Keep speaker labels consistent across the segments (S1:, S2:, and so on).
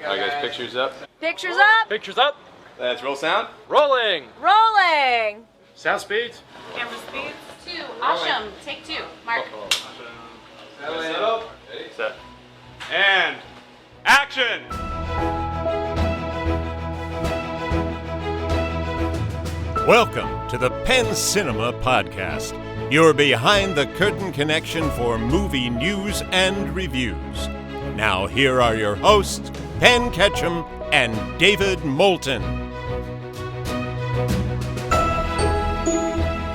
S1: Alright guys, pictures up.
S2: Pictures up.
S3: Pictures up.
S1: Let's roll sound.
S3: Rolling.
S2: Rolling.
S3: Sound speeds.
S4: Camera speeds. 2. Awesome. Take 2. Mark.
S3: Set. And action.
S5: Welcome to the Penn Cinema Podcast, your behind-the-curtain connection for movie news and reviews. Now here are your hosts, Penn Ketchum and David Moulton.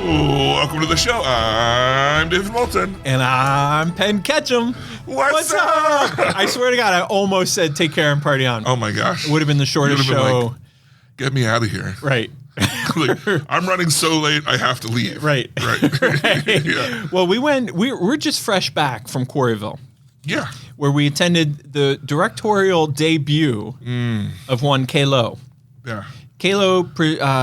S6: Welcome to the show. I'm David Moulton.
S7: And I'm Penn Ketchum.
S6: What's up?
S7: I swear to God, I almost said take care and party on.
S6: Oh my gosh.
S7: It would have been the shortest
S6: You would have been
S7: show.
S6: like, get me out of here.
S7: Right.
S6: Like, I'm running so late, I have to leave.
S7: Right.
S6: Right. Yeah.
S7: Well, we're just fresh back from Quarryville,
S6: Yeah.
S7: where we attended the directorial debut of one Kalo.
S6: Yeah.
S7: Kalo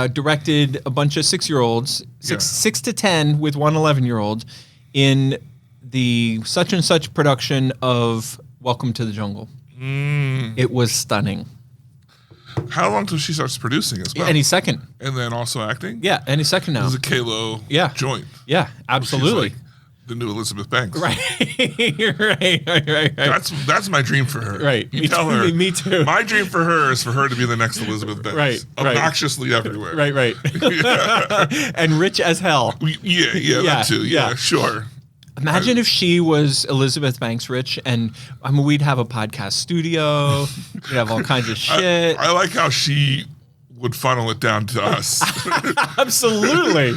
S7: directed a bunch of 6-year-olds, 6 to 10 with one 11-year-old in the such and such production of Welcome to the Jungle. It was stunning.
S6: How long till she starts producing as well?
S7: Any second.
S6: And then also acting?
S7: Yeah, any second now.
S6: This is a Kalo joint.
S7: Yeah, absolutely.
S6: She's like the new Elizabeth Banks.
S7: Right. right.
S6: That's my dream for her.
S7: Right.
S6: You tell her.
S7: Me too.
S6: My dream for her is for her to be the next Elizabeth Banks.
S7: Right.
S6: Obnoxiously everywhere.
S7: Right. And rich as hell.
S6: Yeah, that too. Yeah, sure.
S7: Imagine if she was Elizabeth Banks rich, and we'd have a podcast studio, we'd have all kinds of shit.
S6: I like how she would funnel it down to us.
S7: Absolutely.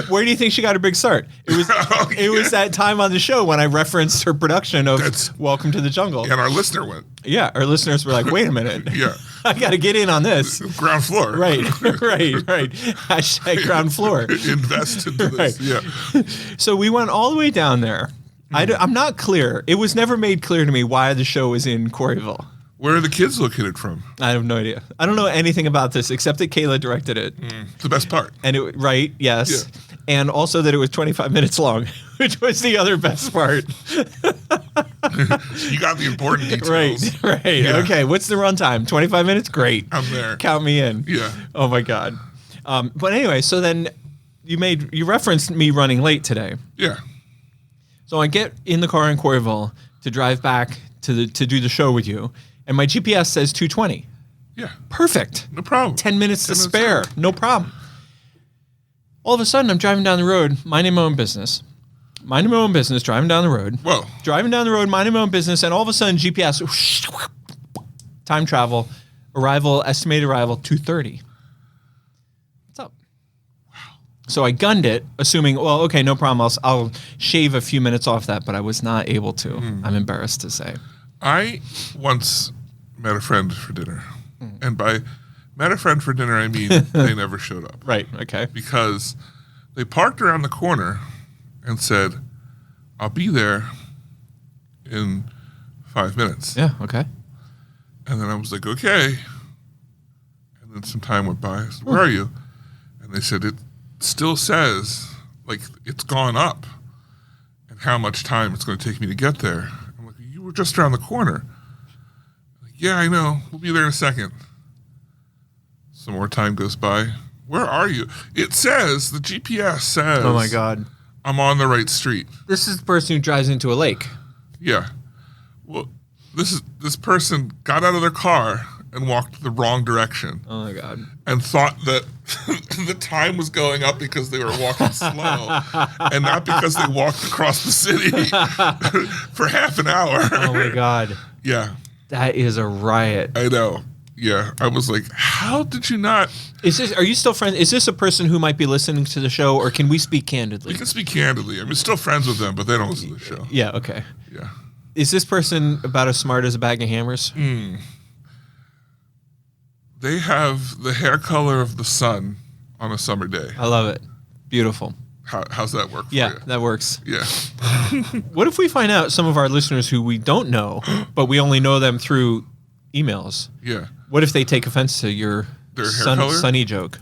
S7: Where do you think she got her big start? It was that time on the show when I referenced her production of Welcome to the Jungle.
S6: And our listener went.
S7: Yeah, our listeners were like, wait a minute.
S6: Yeah.
S7: I got to get in on this.
S6: Ground floor.
S7: Right. Hashtag ground floor.
S6: Invest into this.
S7: Right.
S6: Yeah.
S7: So we went all the way down there. I'm not clear. It was never made clear to me why the show was in Quarryville.
S6: Where are the kids located from?
S7: I have no idea. I don't know anything about this except that Kayla directed it.
S6: It's the best part.
S7: And yes.
S6: Yeah.
S7: And also that it was 25 minutes long, which was the other best part.
S6: You got the important details.
S7: Right.
S6: Yeah.
S7: Okay, what's the runtime? 25 minutes? Great.
S6: I'm there.
S7: Count me in.
S6: Yeah.
S7: Oh my God. But anyway, so then you referenced me running late today.
S6: Yeah.
S7: So I get in the car in Quarryville to drive back to do the show with you, and my GPS says 2:20.
S6: Yeah.
S7: Perfect.
S6: No problem.
S7: 10 minutes to spare.
S6: Later.
S7: No problem. All of a sudden, I'm driving down the road, minding my own business. Minding my own business, driving down the road.
S6: Whoa.
S7: Driving down the road, minding my own business, and all of a sudden, GPS, time travel, estimated arrival, 2:30. What's up? Wow. So I gunned it, assuming, well, okay, no problem. I'll shave a few minutes off that, but I was not able to. I'm embarrassed to say.
S6: I once met a friend for dinner. And by met a friend for dinner, I mean they never showed up.
S7: Right, okay.
S6: Because they parked around the corner and said, I'll be there in 5 minutes.
S7: Yeah, okay.
S6: And then I was like, okay. And then some time went by. I said, where are you? And they said, it still says, like, it's gone up and how much time it's going to take me to get there. I'm like, you were just around the corner. Like, yeah, I know. We'll be there in a second. Some more time goes by. Where are you? It says, the GPS says.
S7: Oh, my God.
S6: I'm on the right street.
S7: This is the person who drives into a lake.
S6: Yeah. Well, this person got out of their car and walked the wrong direction.
S7: Oh, my God.
S6: And thought that the time was going up because they were walking slow and not because they walked across the city for half an hour.
S7: Oh, my God.
S6: Yeah.
S7: That is a riot.
S6: I know. Yeah. I was like, how did you not?
S7: Are you still friends? Is this a person who might be listening to the show, or can we speak candidly?
S6: We can speak candidly. I mean, still friends with them, but they don't listen to the show.
S7: Yeah, okay.
S6: Yeah.
S7: Is this person about as smart as a bag of hammers?
S6: They have the hair color of the sun on a summer day.
S7: I love it. Beautiful.
S6: How's that work for
S7: Yeah,
S6: you?
S7: that works.
S6: Yeah.
S7: What if we find out some of our listeners who we don't know, but we only know them through emails?
S6: Yeah.
S7: What if they take offense to your
S6: Their hair color?
S7: sunny joke?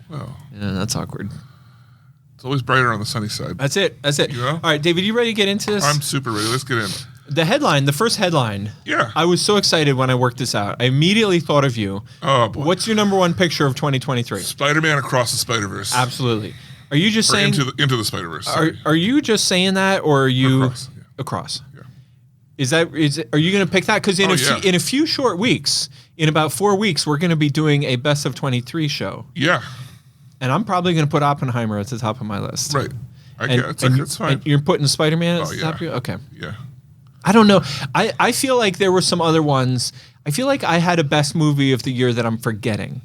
S6: Well,
S7: Yeah, that's awkward.
S6: it's always brighter on the sunny side.
S7: That's it.
S6: You know?
S7: All right, David, you ready to get into this?
S6: I'm super ready. Let's get in.
S7: The first headline.
S6: Yeah.
S7: I was so excited when I worked this out. I immediately thought of you.
S6: Oh, boy.
S7: What's your number one picture of 2023?
S6: Spider-Man Across the Spider-Verse.
S7: Absolutely. Are you just
S6: Or
S7: saying
S6: into the Spider-Verse.
S7: are you just saying that, or are you
S6: Across, yeah.
S7: across?
S6: Yeah.
S7: Are you going to pick that? Because in a few short weeks, in about 4 weeks, we're going to be doing a best of 23 show.
S6: Yeah.
S7: And I'm probably going to put Oppenheimer at the top of my list.
S6: Right. It's fine.
S7: And you're putting Spider-Man at the
S6: yeah.
S7: top of your? Okay.
S6: Yeah.
S7: I don't know. I feel like there were some other ones. I feel like I had a best movie of the year that I'm forgetting.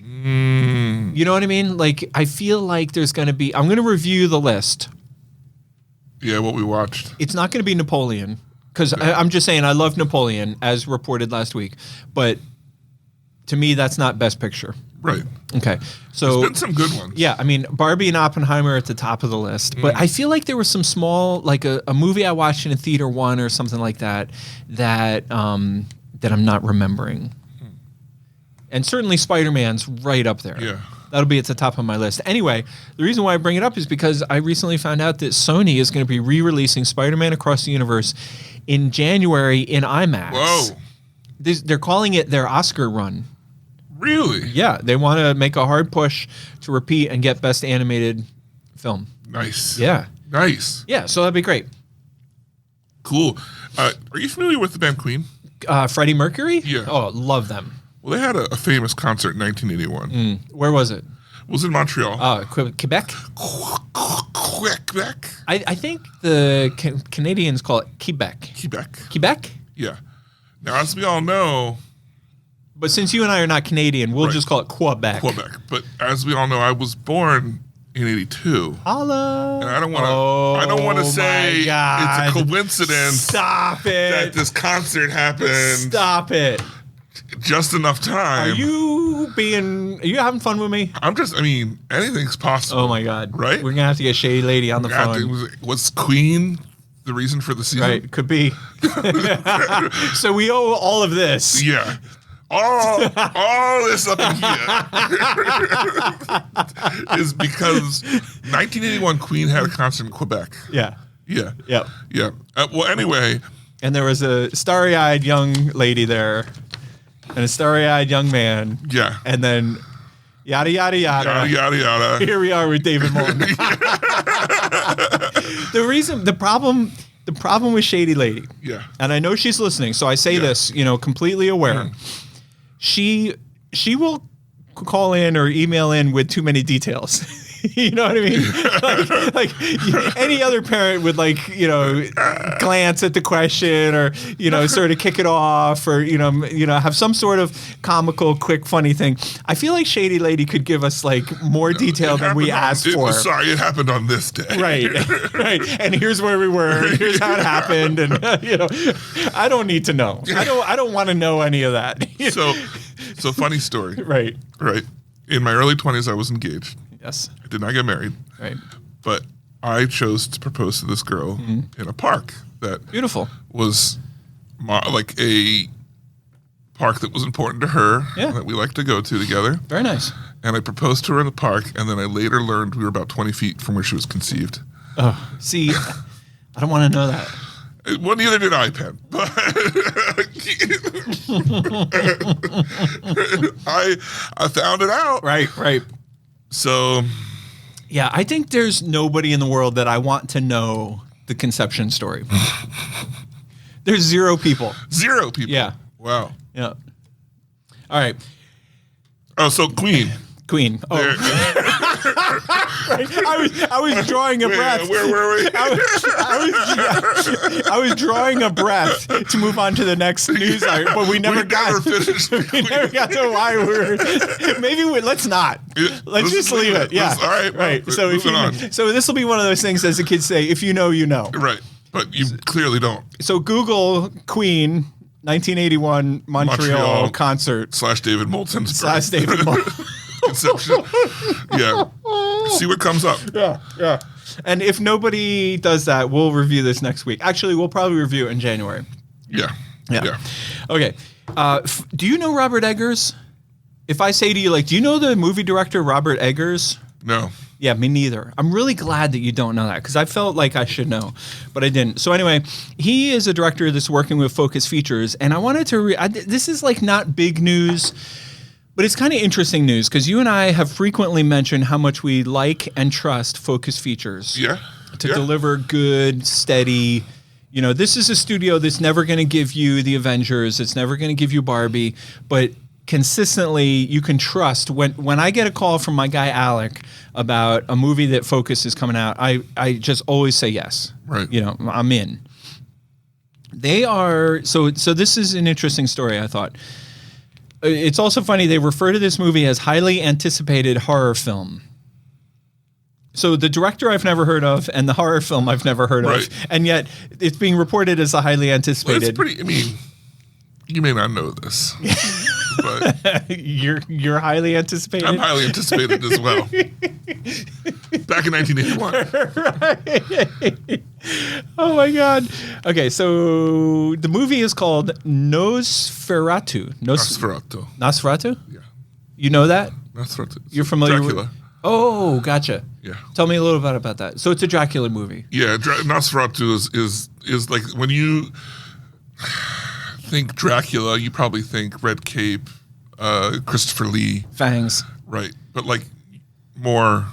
S7: You know what I mean? Like, I feel like there's going to be... I'm going to review the list.
S6: Yeah, what we watched.
S7: It's not going to be Napoleon. Because I'm just saying I love Napoleon, as reported last week. But to me, that's not Best Picture.
S6: Right.
S7: Okay. So
S6: There's been some good ones.
S7: yeah, I mean, Barbie and Oppenheimer at the top of the list. But I feel like there was some small, like a movie I watched in a theater one or something like that, that I'm not remembering. And certainly Spider-Man's right up there.
S6: Yeah.
S7: That'll be at the top of my list. Anyway, the reason why I bring it up is because I recently found out that Sony is going to be re-releasing Spider-Man Across the Universe in January in IMAX.
S6: Whoa.
S7: They're calling it their Oscar run.
S6: Really?
S7: Yeah, they want to make a hard push to repeat and get Best Animated Film.
S6: Nice.
S7: Yeah.
S6: Nice.
S7: Yeah, so that'd be great.
S6: Cool. Are you familiar with the band Queen?
S7: Freddie Mercury?
S6: Yeah.
S7: Oh, love them.
S6: Well, they had a famous concert in 1981.
S7: Where was it?
S6: It was in Montreal.
S7: Quebec?
S6: Quebec?
S7: I think the Canadians call it Quebec.
S6: Quebec.
S7: Quebec?
S6: Yeah. Now, as we all know,
S7: But since you and I are not Canadian, we'll
S6: Right.
S7: just call it Quebec.
S6: Quebec. But as we all know, I was born in 82.
S7: Holla.
S6: And I don't want to say
S7: my God.
S6: it's a coincidence
S7: Stop
S6: that
S7: it.
S6: this concert happened
S7: Stop it.
S6: just enough time.
S7: Are you having fun with me?
S6: Anything's possible.
S7: Oh my God.
S6: Right?
S7: We're going to have to get Shady Lady on the phone.
S6: Was Queen the reason for the season?
S7: Right, could be. So we owe all of this.
S6: Yeah. All this up in here is because 1981 Queen had a concert in Quebec.
S7: Yeah.
S6: Yeah.
S7: Yep.
S6: Yeah. Well, anyway.
S7: And there was a starry-eyed young lady there and a starry-eyed young man.
S6: Yeah.
S7: And then yada, yada, yada.
S6: Yada, yada, yada.
S7: Here we are with David Moulton. The problem with Shady Lady.
S6: Yeah.
S7: And I know she's listening, so I say this, completely aware. She will call in or email in with too many details. You know what I mean? like any other parent would glance at the question or, sort of kick it off or, have some sort of comical, quick, funny thing. I feel like Shady Lady could give us more detail than we asked for.
S6: Sorry, it happened on this day.
S7: Right. And here's where we were. Here's how it happened. And, I don't need to know. I don't want to know any of that.
S6: So funny story.
S7: Right.
S6: Right. In my early 20s, I was engaged.
S7: Yes.
S6: I did not get married.
S7: Right.
S6: But I chose to propose to this girl in a park that
S7: Beautiful.
S6: was like a park that was important to her, that we like to go to together.
S7: Very nice.
S6: And I proposed to her in the park, and then I later learned we were about 20 feet from where she was conceived.
S7: Oh, see, I don't want to know that.
S6: Well, neither did I, Penn. But I found it out.
S7: Right.
S6: So,
S7: yeah, I think there's nobody in the world that I want to know the conception story. There's 0 people.
S6: 0 people.
S7: Yeah.
S6: Wow.
S7: Yeah. All right.
S6: Oh, so Queen.
S7: Oh. Right. I was drawing a breath.
S6: Where were we?
S7: I was drawing a breath to move on to the next news item, but we never
S6: finished.
S7: We never got to why we were. Let's not. Let's just leave it. Yeah.
S6: All right.
S7: Right. So
S6: on.
S7: So this will be one of those things, as the kids say, if you know, you know.
S6: Right. But you clearly don't.
S7: So Google Queen 1981 Montreal concert
S6: / David Moulton.
S7: / David Moulton.
S6: Conception. Yeah. See what comes up.
S7: Yeah. And if nobody does that, we'll review this next week. Actually, we'll probably review it in January.
S6: Yeah.
S7: Okay. Do you know Robert Eggers? If I say to you, do you know the movie director Robert Eggers?
S6: No.
S7: Yeah, me neither. I'm really glad that you don't know that because I felt like I should know, but I didn't. So anyway, he is a director that's working with Focus Features, and I wanted to. This is like not big news, but it's kind of interesting news because you and I have frequently mentioned how much we like and trust Focus Features.
S6: Yeah.
S7: To deliver good, steady. You know, this is a studio that's never going to give you the Avengers. It's never going to give you Barbie, but consistently you can trust when I get a call from my guy Alec about a movie that Focus is coming out, I just always say yes.
S6: Right.
S7: You know, I'm in. They are so this is an interesting story, I thought. It's also funny they refer to this movie as highly anticipated horror film. So the director I've never heard of and the horror film I've never heard of, and yet it's being reported as a highly anticipated.
S6: Well, it's pretty. I mean, you may not know this, but
S7: you're highly anticipated.
S6: I'm highly anticipated as well. Back in 1981.
S7: Right. Oh my God. Okay, so the movie is called Nosferatu. Nosferatu?
S6: Yeah.
S7: You know that?
S6: Nosferatu.
S7: You're familiar
S6: Dracula.
S7: with? Oh, gotcha.
S6: Yeah.
S7: Tell me a little bit about that. So it's a Dracula movie.
S6: Yeah, Nosferatu is like when you think Dracula, you probably think Red Cape, Christopher Lee.
S7: Fangs.
S6: Right. But like more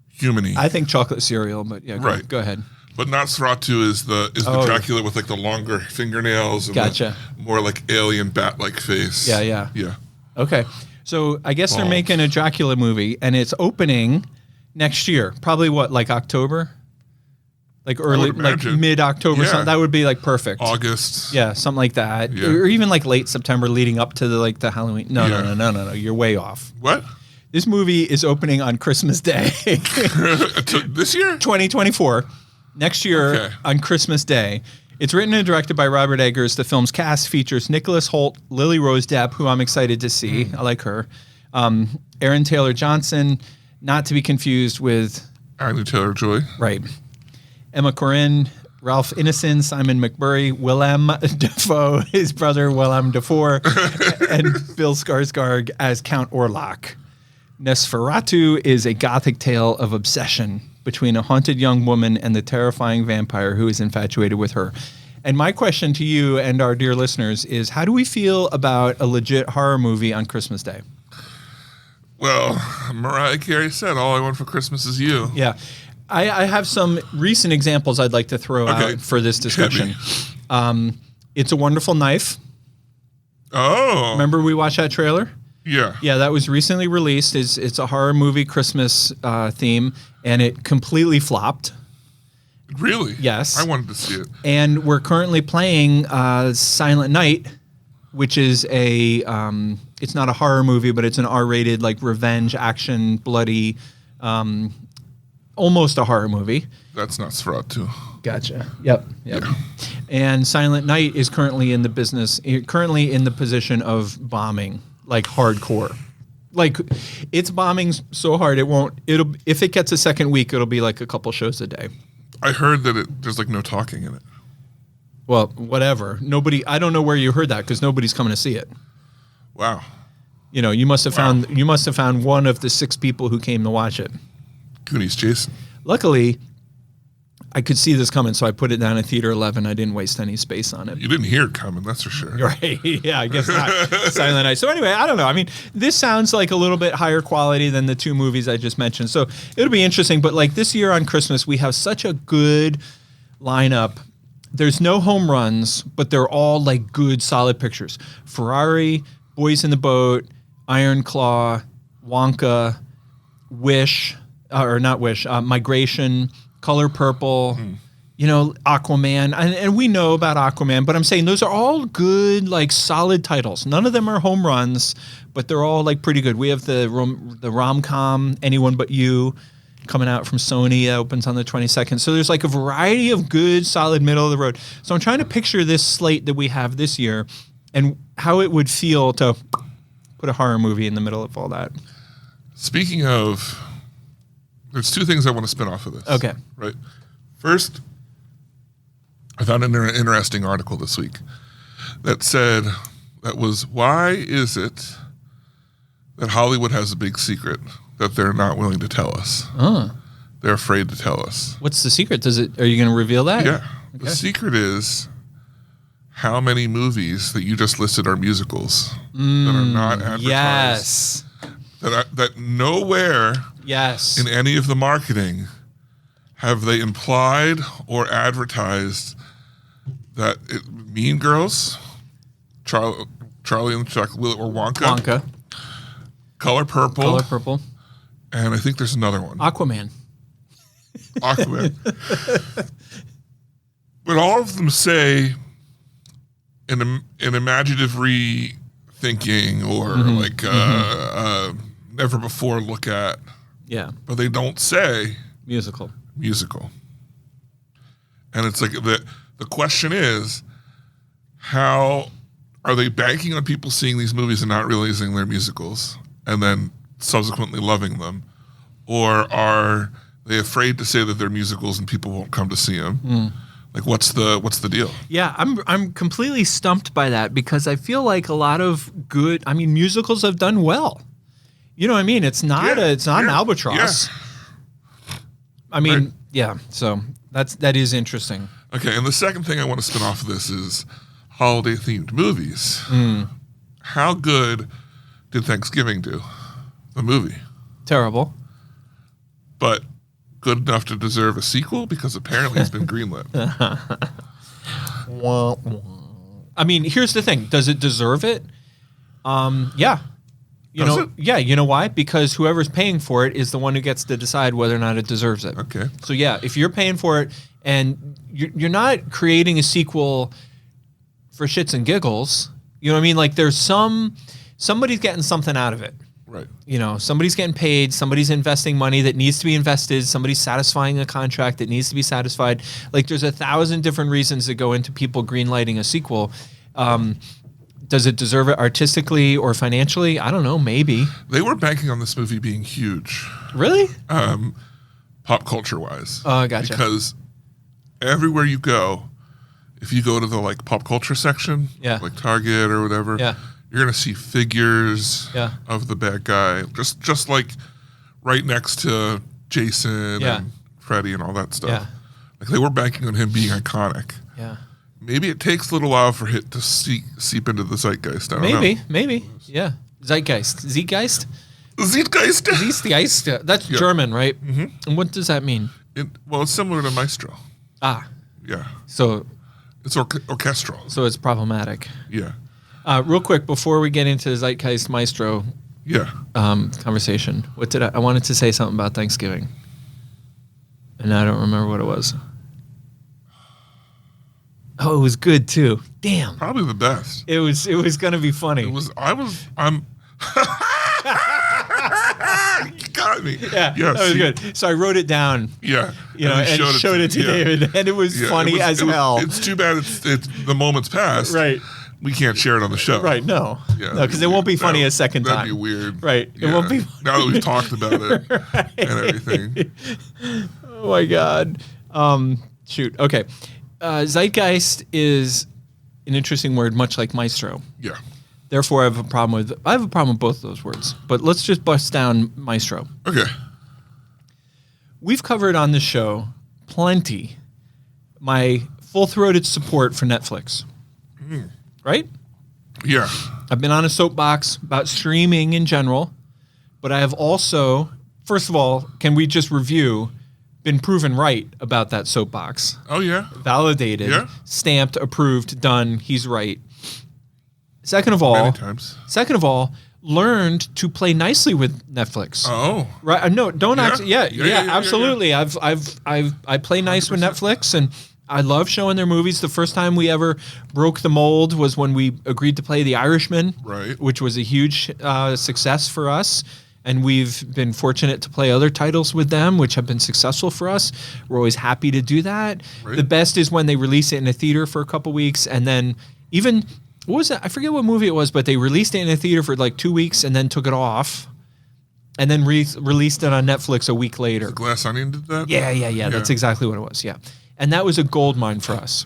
S6: human-y.
S7: I think chocolate cereal, but yeah, go ahead.
S6: But Nosferatu is the Dracula with like the longer fingernails and
S7: Gotcha.
S6: the more like alien bat-like face.
S7: Yeah.
S6: Yeah.
S7: Okay. So I guess they're making a Dracula movie, and it's opening next year. Probably what, like October? Like early, like mid-October.
S6: Yeah.
S7: Something. That would be like perfect.
S6: August.
S7: Yeah, something like that.
S6: Yeah.
S7: Or even like late September leading up to the Halloween. No. You're way off.
S6: What?
S7: This movie is opening on Christmas Day.
S6: This year?
S7: 2024. Next year on Christmas Day. It's written and directed by Robert Eggers. The film's cast features Nicholas Hoult, Lily Rose Depp, who I'm excited to see. I like her. Aaron Taylor Johnson, not to be confused with
S6: Anya Taylor-Joy.
S7: Right. Emma Corrin, Ralph Ineson, Simon McMurray, Willem Dafoe, his brother Willem Dafoe, and Bill Skarsgård as Count Orlok. Nosferatu is a gothic tale of obsession between a haunted young woman and the terrifying vampire who is infatuated with her. And my question to you and our dear listeners is, how do we feel about a legit horror movie on Christmas Day?
S6: Well, Mariah Carey said, all I want for Christmas is you.
S7: Yeah. I have some recent examples I'd like to throw out for this discussion. It's a Wonderful Knife.
S6: Oh.
S7: Remember we watched that trailer?
S6: Yeah.
S7: Yeah, that was recently released. It's a horror movie Christmas theme, and it completely flopped.
S6: Really?
S7: Yes.
S6: I wanted to see it.
S7: And we're currently playing Silent Night, which is it's not a horror movie, but it's an R-rated, like revenge, action, bloody, almost a horror movie.
S6: That's Nosferatu.
S7: Gotcha. Yep.
S6: Yeah.
S7: And Silent Night is currently in the position of bombing, like hardcore. Like it's bombing so hard if it gets a second week, it'll be like a couple shows a day.
S6: I heard that there's like no talking in it.
S7: Well, whatever. I don't know where you heard that because nobody's coming to see it.
S6: Wow.
S7: You know, you must have found one of the 6 people who came to watch it.
S6: Goonies Jason. Luckily,
S7: I could see this coming, so I put it down at Theater 11. I didn't waste any space on it.
S6: You didn't hear it coming, that's for sure.
S7: Right. Yeah, I guess not. Silent Night. So anyway, I don't know. I mean, this sounds like a little bit higher quality than the 2 movies I just mentioned. So it'll be interesting. But like this year on Christmas, we have such a good lineup. There's no home runs, but they're all like good, solid pictures. Ferrari, Boys in the Boat, Iron Claw, Wonka, Wish, or not Wish, Migration, Color Purple, you know, Aquaman. And we know about Aquaman, but I'm saying those are all good, like solid titles. None of them are home runs, but they're all like pretty good. We have the rom-com, Anyone But You, coming out from Sony. Opens on the 22nd. So there's like a variety of good, solid, middle of the road. So I'm trying to picture this slate that we have this year and how it would feel to put a horror movie in the middle of all that.
S6: Speaking of, there's 2 things I want to spin off of this.
S7: Okay.
S6: Right. First, I found an interesting article this week that was, why is it that Hollywood has a big secret that they're not willing to tell us. They're afraid to tell us.
S7: What's the secret? Are you going to reveal that?
S6: Yeah. The secret is how many movies that you just listed are musicals that are not advertised.
S7: Yes.
S6: That nowhere
S7: Yes.
S6: in any of the marketing have they implied or advertised that Mean Girls, Charlie and the Chocolate, or Wonka, Color Purple, and I think there's another one.
S7: Aquaman.
S6: But all of them say an imaginative rethinking or never before look at.
S7: Yeah.
S6: But they don't say
S7: Musical.
S6: And it's like the question is, how are they banking on people seeing these movies and not realizing they're musicals and then subsequently loving them? Or are they afraid to say that they're musicals and people won't come to see them? Like, what's the deal?
S7: Yeah, I'm completely stumped by that because I feel like a lot of musicals have done well. You know what I mean? It's not an albatross.
S6: Yeah.
S7: I mean,
S6: Right.
S7: yeah. So that is interesting.
S6: Okay, and the second thing I want to spin off of this is holiday-themed movies. How good did Thanksgiving do? The movie.
S7: Terrible.
S6: But good enough to deserve a sequel because apparently it's been greenlit.
S7: I mean, here's the thing. Does it deserve it? Yeah.
S6: Does it?
S7: Yeah, you know why? Because whoever's paying for it is the one who gets to decide whether or not it deserves it.
S6: Okay.
S7: So yeah, if you're paying for it and you're not creating a sequel for shits and giggles, you know what I mean? Like there's somebody's getting something out of it.
S6: Right.
S7: You know, somebody's getting paid, somebody's investing money that needs to be invested, somebody's satisfying a contract that needs to be satisfied. Like there's 1,000 different reasons that go into people greenlighting a sequel. Does it deserve it artistically or financially? I don't know, maybe.
S6: They were banking on this movie being huge.
S7: Really?
S6: Pop culture wise.
S7: Oh, gotcha.
S6: Because everywhere you go, if you go to the like pop culture section,
S7: Yeah.
S6: like Target or whatever,
S7: Yeah.
S6: you're gonna see figures
S7: Yeah.
S6: of the bad guy, just like right next to Jason
S7: Yeah.
S6: and Freddy and all that stuff.
S7: Yeah.
S6: Like they were banking on him being iconic.
S7: Yeah.
S6: Maybe it takes a little while for it to seep into the zeitgeist. I don't know.
S7: Maybe. Yeah. Zeitgeist.
S6: Zeitgeist.
S7: Zeitgeist. That's
S6: Yeah.
S7: German, right? Mm-hmm. And what does that mean?
S6: Well, it's similar to Maestro.
S7: Ah,
S6: Yeah.
S7: so
S6: It's orchestral.
S7: it's problematic.
S6: Yeah.
S7: Real quick, before we get into the Zeitgeist Maestro
S6: Yeah.
S7: conversation, I wanted to say something about Thanksgiving, and I don't remember what it was. Oh, it was good too. Damn,
S6: Probably the best.
S7: it was gonna be funny.
S6: I'm you got me.
S7: Yeah,
S6: Yes,
S7: that was good. So I wrote it down,
S6: Yeah.
S7: you know, and showed it to
S6: yeah.
S7: David, and it was
S6: Yeah,
S7: funny as hell.
S6: It's too bad it's the moment's passed.
S7: Right.
S6: We can't share it on the show.
S7: Right? No,
S6: Yeah,
S7: no, because it won't be funny a second time.
S6: That'd be weird.
S7: Right. It won't be funny.
S6: Now that we've talked about it and everything.
S7: Oh my god. Shoot. Okay. Zeitgeist is an interesting word, much like maestro.
S6: Yeah.
S7: Therefore, I have a problem with both of those words. But let's just bust down maestro.
S6: Okay.
S7: We've covered on this show plenty my full-throated support for Netflix. Right?
S6: Yeah.
S7: I've been on a soapbox about streaming in general, but I have also, first of all, can we just review, been proven right about that soapbox.
S6: Oh yeah.
S7: Validated,
S6: Yeah.
S7: stamped, approved, done, he's right. Second of all,
S6: Many times.
S7: learned to play nicely with Netflix.
S6: Oh.
S7: Right? No, don't
S6: Yeah.
S7: actually. Yeah,
S6: Yeah.
S7: absolutely. I play nice with
S6: 100%.
S7: Netflix, and I love showing their movies. The first time we ever broke the mold was when we agreed to play The Irishman,
S6: Right.
S7: which was a huge success for us. And we've been fortunate to play other titles with them, which have been successful for us. We're always happy to do that.
S6: Right.
S7: The best is when they release it in a theater for a couple weeks, and then even what was that? I forget what movie it was, but they released it in a theater for like 2 weeks and then took it off, and then released it on Netflix a week later.
S6: Glass Onion did that?
S7: Yeah. That's exactly what it was. Yeah, and that was a gold mine for us.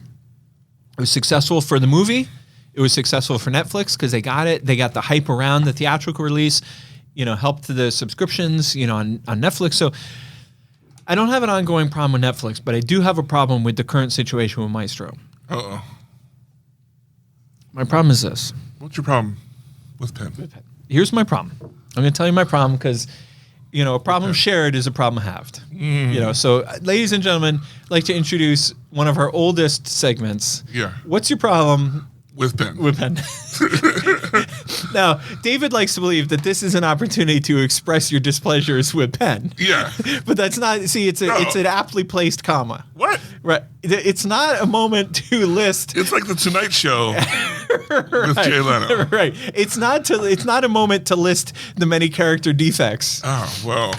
S7: It was successful for the movie. It was successful for Netflix because they got it. They got the hype around the theatrical release. help to the subscriptions, on Netflix. So I don't have an ongoing problem with Netflix, but I do have a problem with the current situation with Maestro.
S6: Uh-oh.
S7: My problem is this.
S6: What's your problem with Penn?
S7: Here's my problem. I'm going to tell you my problem because, a problem shared is a problem halved. So ladies and gentlemen, I'd like to introduce one of our oldest segments.
S6: Yeah.
S7: What's your problem
S6: With Penn.
S7: with Penn? Now, David likes to believe that this is an opportunity to express your displeasures with Penn.
S6: Yeah.
S7: But that's not, see, it's an aptly placed comma.
S6: What?
S7: Right. It's not a moment to list.
S6: It's like the Tonight Show with Jay Leno.
S7: Right. It's not a moment to list the many character defects.
S6: Oh, well.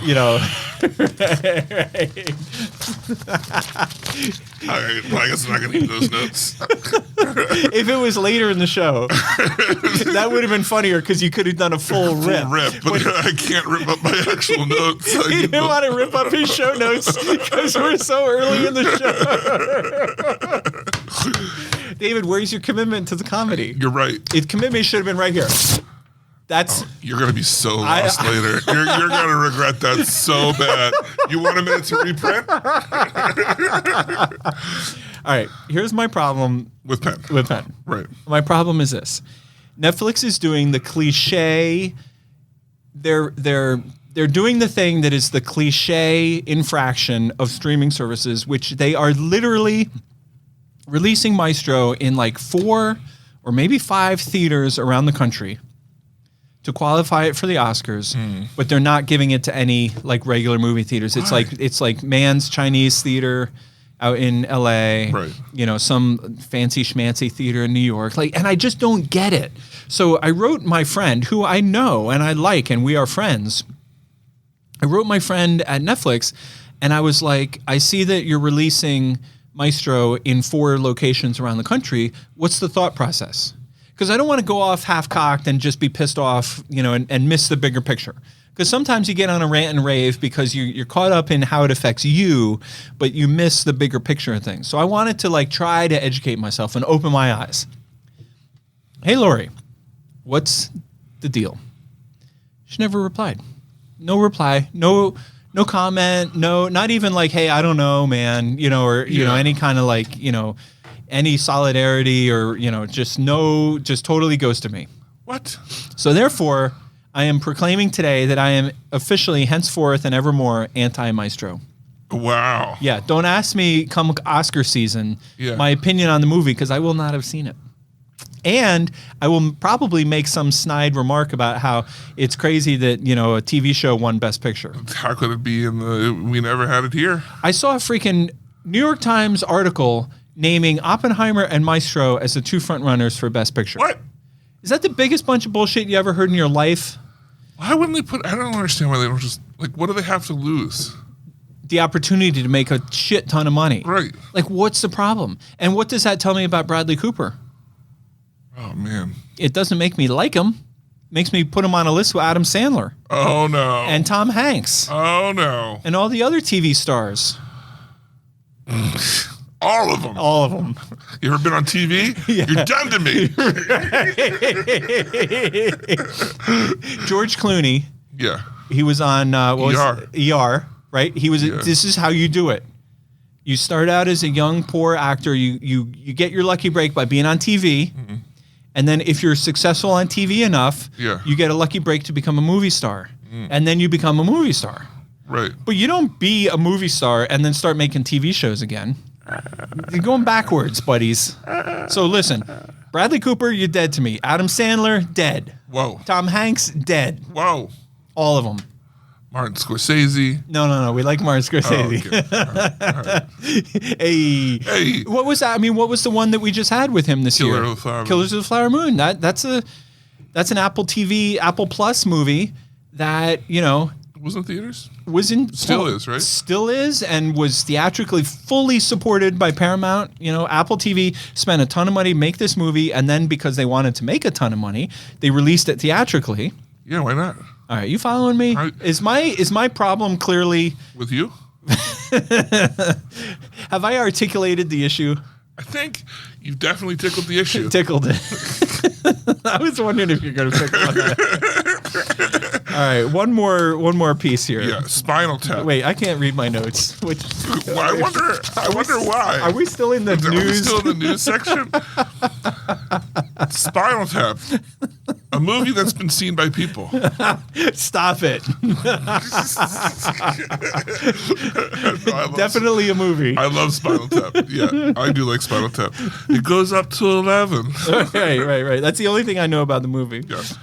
S6: All right, well, I guess I'm not going to need those notes.
S7: If it was later in the show, that would have been funnier because you could have done a full rip.
S6: But I can't rip up my actual notes.
S7: He didn't want to rip up his show notes because we're so early in the show. David, where's your commitment to the comedy?
S6: You're right.
S7: Commitment should have been right here. That's.
S6: You're going to be so lost later. You're going to regret that so bad. You want a minute to reprint?
S7: All right. Here's my problem
S6: With Penn. Right.
S7: My problem is this: Netflix is doing the cliche. They're doing the thing that is the cliche infraction of streaming services, which they are literally releasing Maestro in like 4 or maybe 5 theaters around the country to qualify it for the Oscars, but they're not giving it to any like regular movie theaters. It's like Mann's Chinese Theater out in LA,
S6: right?
S7: Some fancy schmancy theater in New York. And I just don't get it. So I wrote my friend, who I know and I like, and we are friends. I wrote my friend at Netflix, and I was like, I see that you're releasing Maestro in 4 locations around the country. What's the thought process? Because I don't want to go off half-cocked and just be pissed off, and miss the bigger picture. Because sometimes you get on a rant and rave because you're caught up in how it affects you, but you miss the bigger picture of things. So I wanted to try to educate myself and open my eyes. Hey, Lori, what's the deal? She never replied. No reply. No comment. No, not even hey, I don't know, man. Any kind of any solidarity or, just totally ghosted me.
S6: What?
S7: So therefore, I am proclaiming today that I am officially, henceforth and evermore, anti-Maestro.
S6: Wow.
S7: Yeah, don't ask me come Oscar season my opinion on the movie because I will not have seen it. And I will probably make some snide remark about how it's crazy that, a TV show won Best Picture.
S6: How could it be we never had it here?
S7: I saw a freaking New York Times article naming Oppenheimer and Maestro as the 2 front runners for Best Picture.
S6: What?
S7: Is that the biggest bunch of bullshit you ever heard in your life?
S6: Why wouldn't they I don't understand why they don't just, what do they have to lose?
S7: The opportunity to make a shit ton of money.
S6: Right.
S7: What's the problem? And what does that tell me about Bradley Cooper?
S6: Oh, man.
S7: It doesn't make me like him. It makes me put him on a list with Adam Sandler.
S6: Oh, no.
S7: And Tom Hanks.
S6: Oh, no.
S7: And all the other TV stars.
S6: All of them.
S7: All of them.
S6: You ever been on TV? Yeah. You're done to me. George Clooney. Yeah.
S7: He was on
S6: ER.
S7: ER, right? He was.
S6: Yeah.
S7: This is how you do it. You start out as a young, poor actor. You get your lucky break by being on TV. Mm-hmm. And then if you're successful on TV enough, you get a lucky break to become a movie star. And then you become a movie star.
S6: Right.
S7: But you don't be a movie star and then start making TV shows again. You're going backwards, buddies. So listen, Bradley Cooper, you're dead to me. Adam Sandler, dead.
S6: Whoa.
S7: Tom Hanks, dead.
S6: Whoa.
S7: All of them.
S6: Martin Scorsese.
S7: No. We like Martin Scorsese.
S6: Oh, okay. All right.
S7: Hey. What was that? I mean, what was the one that we just had with him this year? Killers of the Flower Moon. That's an Apple TV, Apple Plus movie that,
S6: was in theaters?
S7: Still
S6: is, right?
S7: Still is, and was theatrically fully supported by Paramount. Apple TV spent a ton of money to make this movie, and then because they wanted to make a ton of money, they released it theatrically.
S6: Yeah, why not?
S7: All right, you following me? Is my problem clearly
S6: with you?
S7: Have I articulated the issue?
S6: I think you've definitely tickled the issue.
S7: Tickled it. I was wondering if you're going to pick on that. All right, one more piece here.
S6: Yeah, Spinal Tap.
S7: Wait, I can't read my notes. Which
S6: Well, I wonder why.
S7: are we still in the
S6: Are we
S7: news?
S6: still in the news section? Spinal Tap, a movie that's been seen by people.
S7: Stop it.
S6: I love,
S7: Definitely a movie.
S6: I love Spinal Tap. Yeah, I do like Spinal Tap. It goes up to 11.
S7: Right. That's the only thing I know about the movie.
S6: Yes.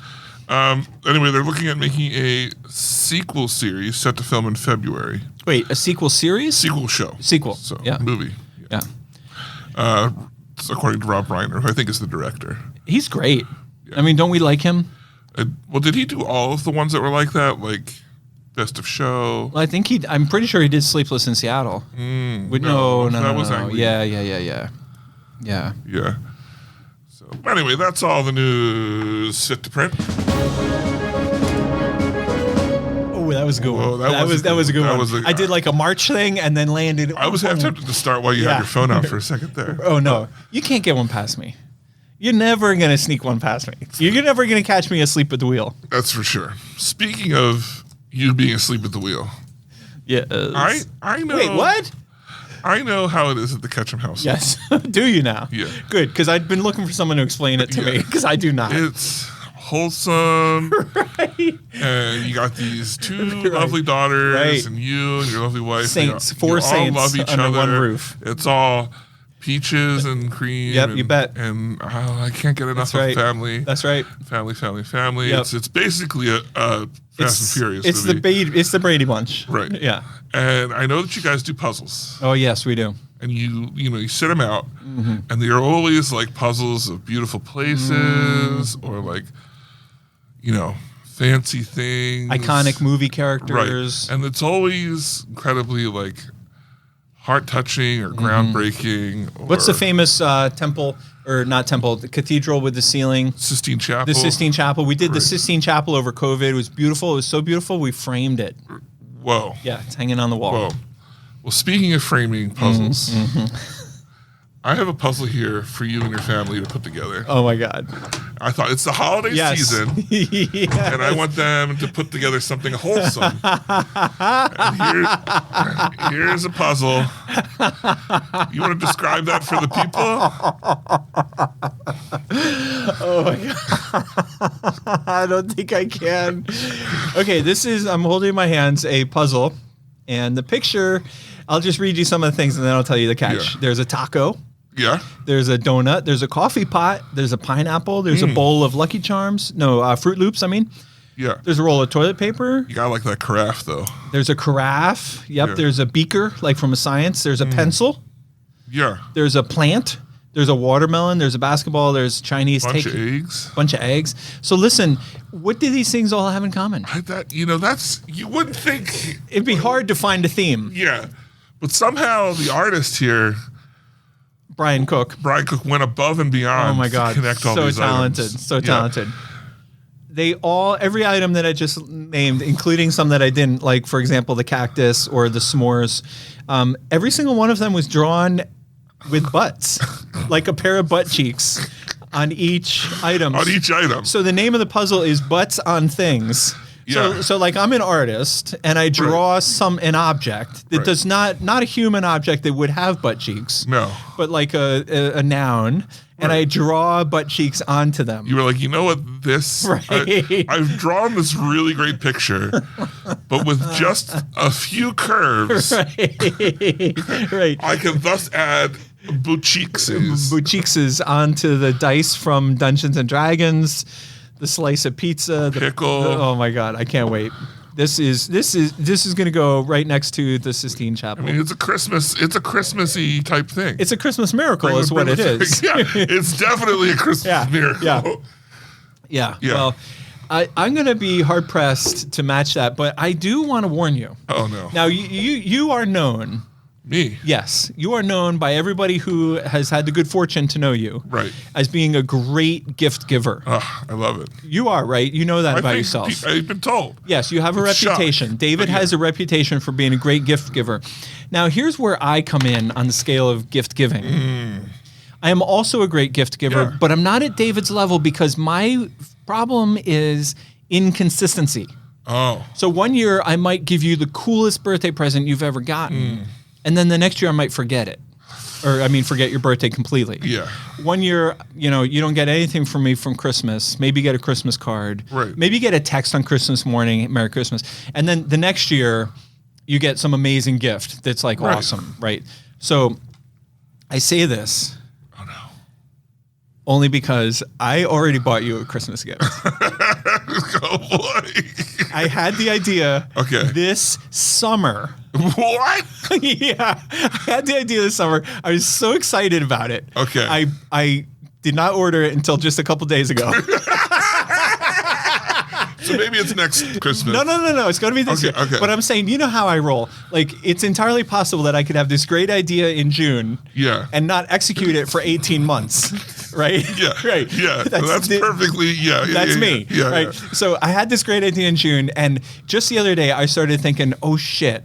S6: Anyway, they're looking at making a sequel series set to film in February.
S7: Wait, a sequel series?
S6: Sequel show.
S7: Sequel.
S6: So,
S7: Yeah.
S6: movie.
S7: Yeah.
S6: According to Rob Reiner, who I think is the director.
S7: He's great. I mean, don't we like him?
S6: Well, did he do all of the ones that were like that? Like Best of Show?
S7: Well, I think I'm pretty sure he did Sleepless in Seattle. No.
S6: that was Ang Lee.
S7: Yeah.
S6: Yeah. So, anyway, that's all the news fit to print.
S7: Oh, that was a good one.
S6: Whoa,
S7: that was a good one.
S6: was a-
S7: I did like a march thing and then landed.
S6: I was half tempted to start while you had
S7: Yeah.
S6: your phone out for a second there.
S7: Oh, no. You can't get one past me. You're never going to sneak one past me. You're never going to catch me asleep at the wheel.
S6: That's for sure. Speaking of you being asleep at the wheel,
S7: Yeah.
S6: I know.
S7: Wait, what?
S6: I know how it is at the Ketchum house.
S7: Yes. Do you now?
S6: Yeah.
S7: Good, because I've been looking for someone to explain it to me, because I do not.
S6: It's wholesome.
S7: Right.
S6: And you got these two lovely daughters,
S7: Right.
S6: and you and your lovely wife.
S7: Saints,
S6: you
S7: four
S6: all
S7: saints
S6: love each
S7: under
S6: other.
S7: one roof.
S6: It's all peaches and cream.
S7: Yep,
S6: and,
S7: you bet.
S6: And I can't get enough
S7: That's right.
S6: of family.
S7: That's right.
S6: Family.
S7: Yep.
S6: It's basically a Fast and Furious
S7: It's
S6: movie.
S7: it's the Brady Bunch.
S6: Right.
S7: Yeah.
S6: And I know that you guys do puzzles.
S7: Oh yes, we do.
S6: And you sit them out,
S7: Mm-hmm.
S6: and they're always like puzzles of beautiful places or like, fancy things,
S7: Iconic movie
S6: right?
S7: characters.
S6: And it's always incredibly like heart touching or groundbreaking. Or
S7: What's the famous temple, or not temple, the cathedral with the ceiling?
S6: Sistine Chapel?
S7: The Sistine Chapel. We did the
S6: Right.
S7: Sistine Chapel over COVID. It was beautiful. It was so beautiful. We framed it.
S6: Whoa.
S7: Yeah, it's hanging on the wall.
S6: Whoa. Well, speaking of framing puzzles, I have a puzzle here for you and your family to put together.
S7: Oh my God.
S6: I thought it's the holiday
S7: Yes.
S6: season.
S7: Yes.
S6: And I want them to put together something wholesome. And here's a puzzle. You want to describe that for the people?
S7: Oh my God. I don't think I can. Okay, I'm holding in my hands a puzzle, and the picture, I'll just read you some of the things and then I'll tell you the catch.
S6: Yeah.
S7: There's a taco.
S6: Yeah.
S7: There's a donut. There's a coffee pot. There's a pineapple. There's a bowl of Lucky Charms. No, Fruit Loops, I mean.
S6: Yeah.
S7: There's a roll of toilet paper.
S6: You gotta like that carafe though.
S7: There's a carafe. Yep.
S6: Yeah.
S7: There's a beaker, like from a science. There's a pencil.
S6: Yeah.
S7: There's a plant. There's a watermelon. There's a basketball. There's Chinese
S6: Bunch of eggs.
S7: Bunch of eggs. So listen, what do these things all have in common?
S6: That's you wouldn't think.
S7: It'd be hard to find a theme.
S6: Yeah. But somehow the artist here,
S7: Brian Cook.
S6: Brian Cook, went above and beyond
S7: Oh my God.
S6: to connect all
S7: So
S6: these
S7: talented.
S6: items.
S7: So
S6: Yeah.
S7: talented. Every item that I just named, including some that I didn't, like, for example, the cactus or the s'mores, every single one of them was drawn with butts, like a pair of butt cheeks on each item.
S6: On each item.
S7: So the name of the puzzle is Butts on Things.
S6: Yeah.
S7: So like I'm an artist and I draw an object that
S6: Right.
S7: does not a human object that would have butt cheeks.
S6: No.
S7: But like a noun, and I draw butt cheeks onto them.
S6: You were like, you know what,
S7: Right.
S6: I've drawn this really great picture, but with just a few curves,
S7: Right.
S6: I can thus add bucheekses.
S7: Bucheekses onto the dice from Dungeons and Dragons, the slice of pizza, the
S6: Pickle.
S7: oh my God, I can't wait. This is going to go right next to the Sistine Chapel.
S6: I mean, it's a Christmassy type thing.
S7: It's a Christmas miracle, is what it is.
S6: Yeah, it's definitely a Christmas miracle.
S7: Yeah.
S6: Yeah.
S7: Well, I'm going to be hard pressed to match that, but I do want to warn you.
S6: Oh no.
S7: Now you are known.
S6: Me.
S7: Yes, you are known by everybody who has had the good fortune to know you,
S6: Right.
S7: as being a great gift giver.
S6: I love it.
S7: You are, right? You know that
S6: I
S7: about
S6: think
S7: yourself.
S6: I've been told.
S7: Yes, you have a
S6: It's
S7: reputation.
S6: shocked.
S7: David
S6: But yeah.
S7: has a reputation for being a great gift giver. Now, here's where I come in on the scale of gift giving. I am also a great gift giver,
S6: Yeah.
S7: but I'm not at David's level because my problem is inconsistency.
S6: Oh.
S7: So one year I might give you the coolest birthday present you've ever gotten. And then the next year I might forget it. Or I mean, forget your birthday completely.
S6: Yeah.
S7: One year, you don't get anything from me from Christmas. Maybe get a Christmas card.
S6: Right.
S7: Maybe get a text on Christmas morning, Merry Christmas. And then the next year you get some amazing gift that's like awesome, right? So I say this. Only because I already bought you a Christmas gift.
S6: Oh boy.
S7: I had the idea this summer.
S6: What?
S7: Yeah. I had the idea this summer. I was so excited about it.
S6: Okay.
S7: I did not order it until just a couple days ago.
S6: So maybe it's next Christmas.
S7: No. It's going to be this year.
S6: Okay.
S7: But I'm saying, you know how I roll. Like, it's entirely possible that I could have this great idea in June and not execute it for 18 months. Right?
S6: Yeah.
S7: Right.
S6: Yeah. That's perfectly,
S7: That's me.
S6: Yeah.
S7: Right.
S6: Yeah.
S7: So I had this great idea in June. And just the other day, I started thinking, oh, shit.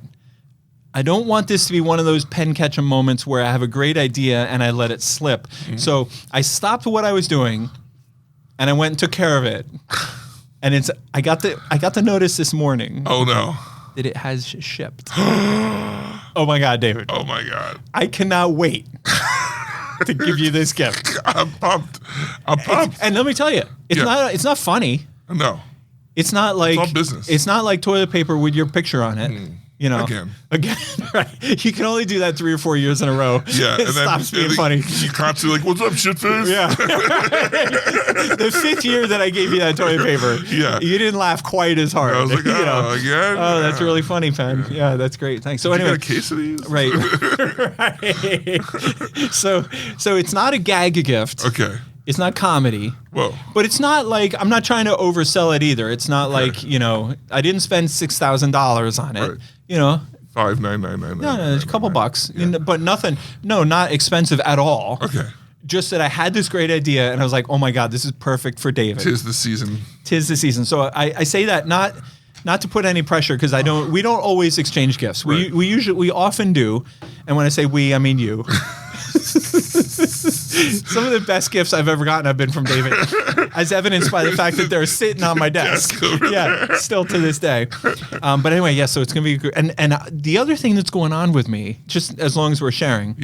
S7: I don't want this to be one of those pen catching moments where I have a great idea and I let it slip. So I stopped what I was doing and I went and took care of it. And I got the notice this morning.
S6: Oh no.
S7: That it has shipped. Oh my God, David.
S6: Oh my God.
S7: I cannot wait to give you this gift.
S6: I'm pumped.
S7: And let me tell you, it's not funny.
S6: No.
S7: It's not like
S6: all business.
S7: It's not like toilet paper with your picture on it. Again, right? You can only do that 3 or 4 years in a row.
S6: Yeah,
S7: it stops being funny.
S6: You constantly like, "What's up, shitface?"
S7: Yeah. The 5th year that I gave you that toilet paper, you didn't laugh quite as hard.
S6: I was like, again?
S7: Oh, that's really funny, Pen. Yeah, that's great. Thanks. So anyway,
S6: you got a case of these?
S7: Right. So it's not a gag gift.
S6: Okay.
S7: It's not comedy.
S6: Whoa.
S7: But it's not like, I'm not trying to oversell it either. It's not like, I didn't spend $6,000 on it.
S6: Right. $5,999.
S7: No, it's a couple bucks. But nothing, not expensive at all.
S6: Okay.
S7: Just that I had this great idea and I was like, oh my God, this is perfect for David.
S6: Tis the season.
S7: So I say that not to put any pressure because we don't always exchange gifts.
S6: Right.
S7: We often do. And when I say we, I mean you. Some of the best gifts I've ever gotten have been from David, as evidenced by the fact that they're sitting on my desk. Still to this day. But anyway, so it's gonna be good. And the other thing that's going on with me, just as long as we're sharing,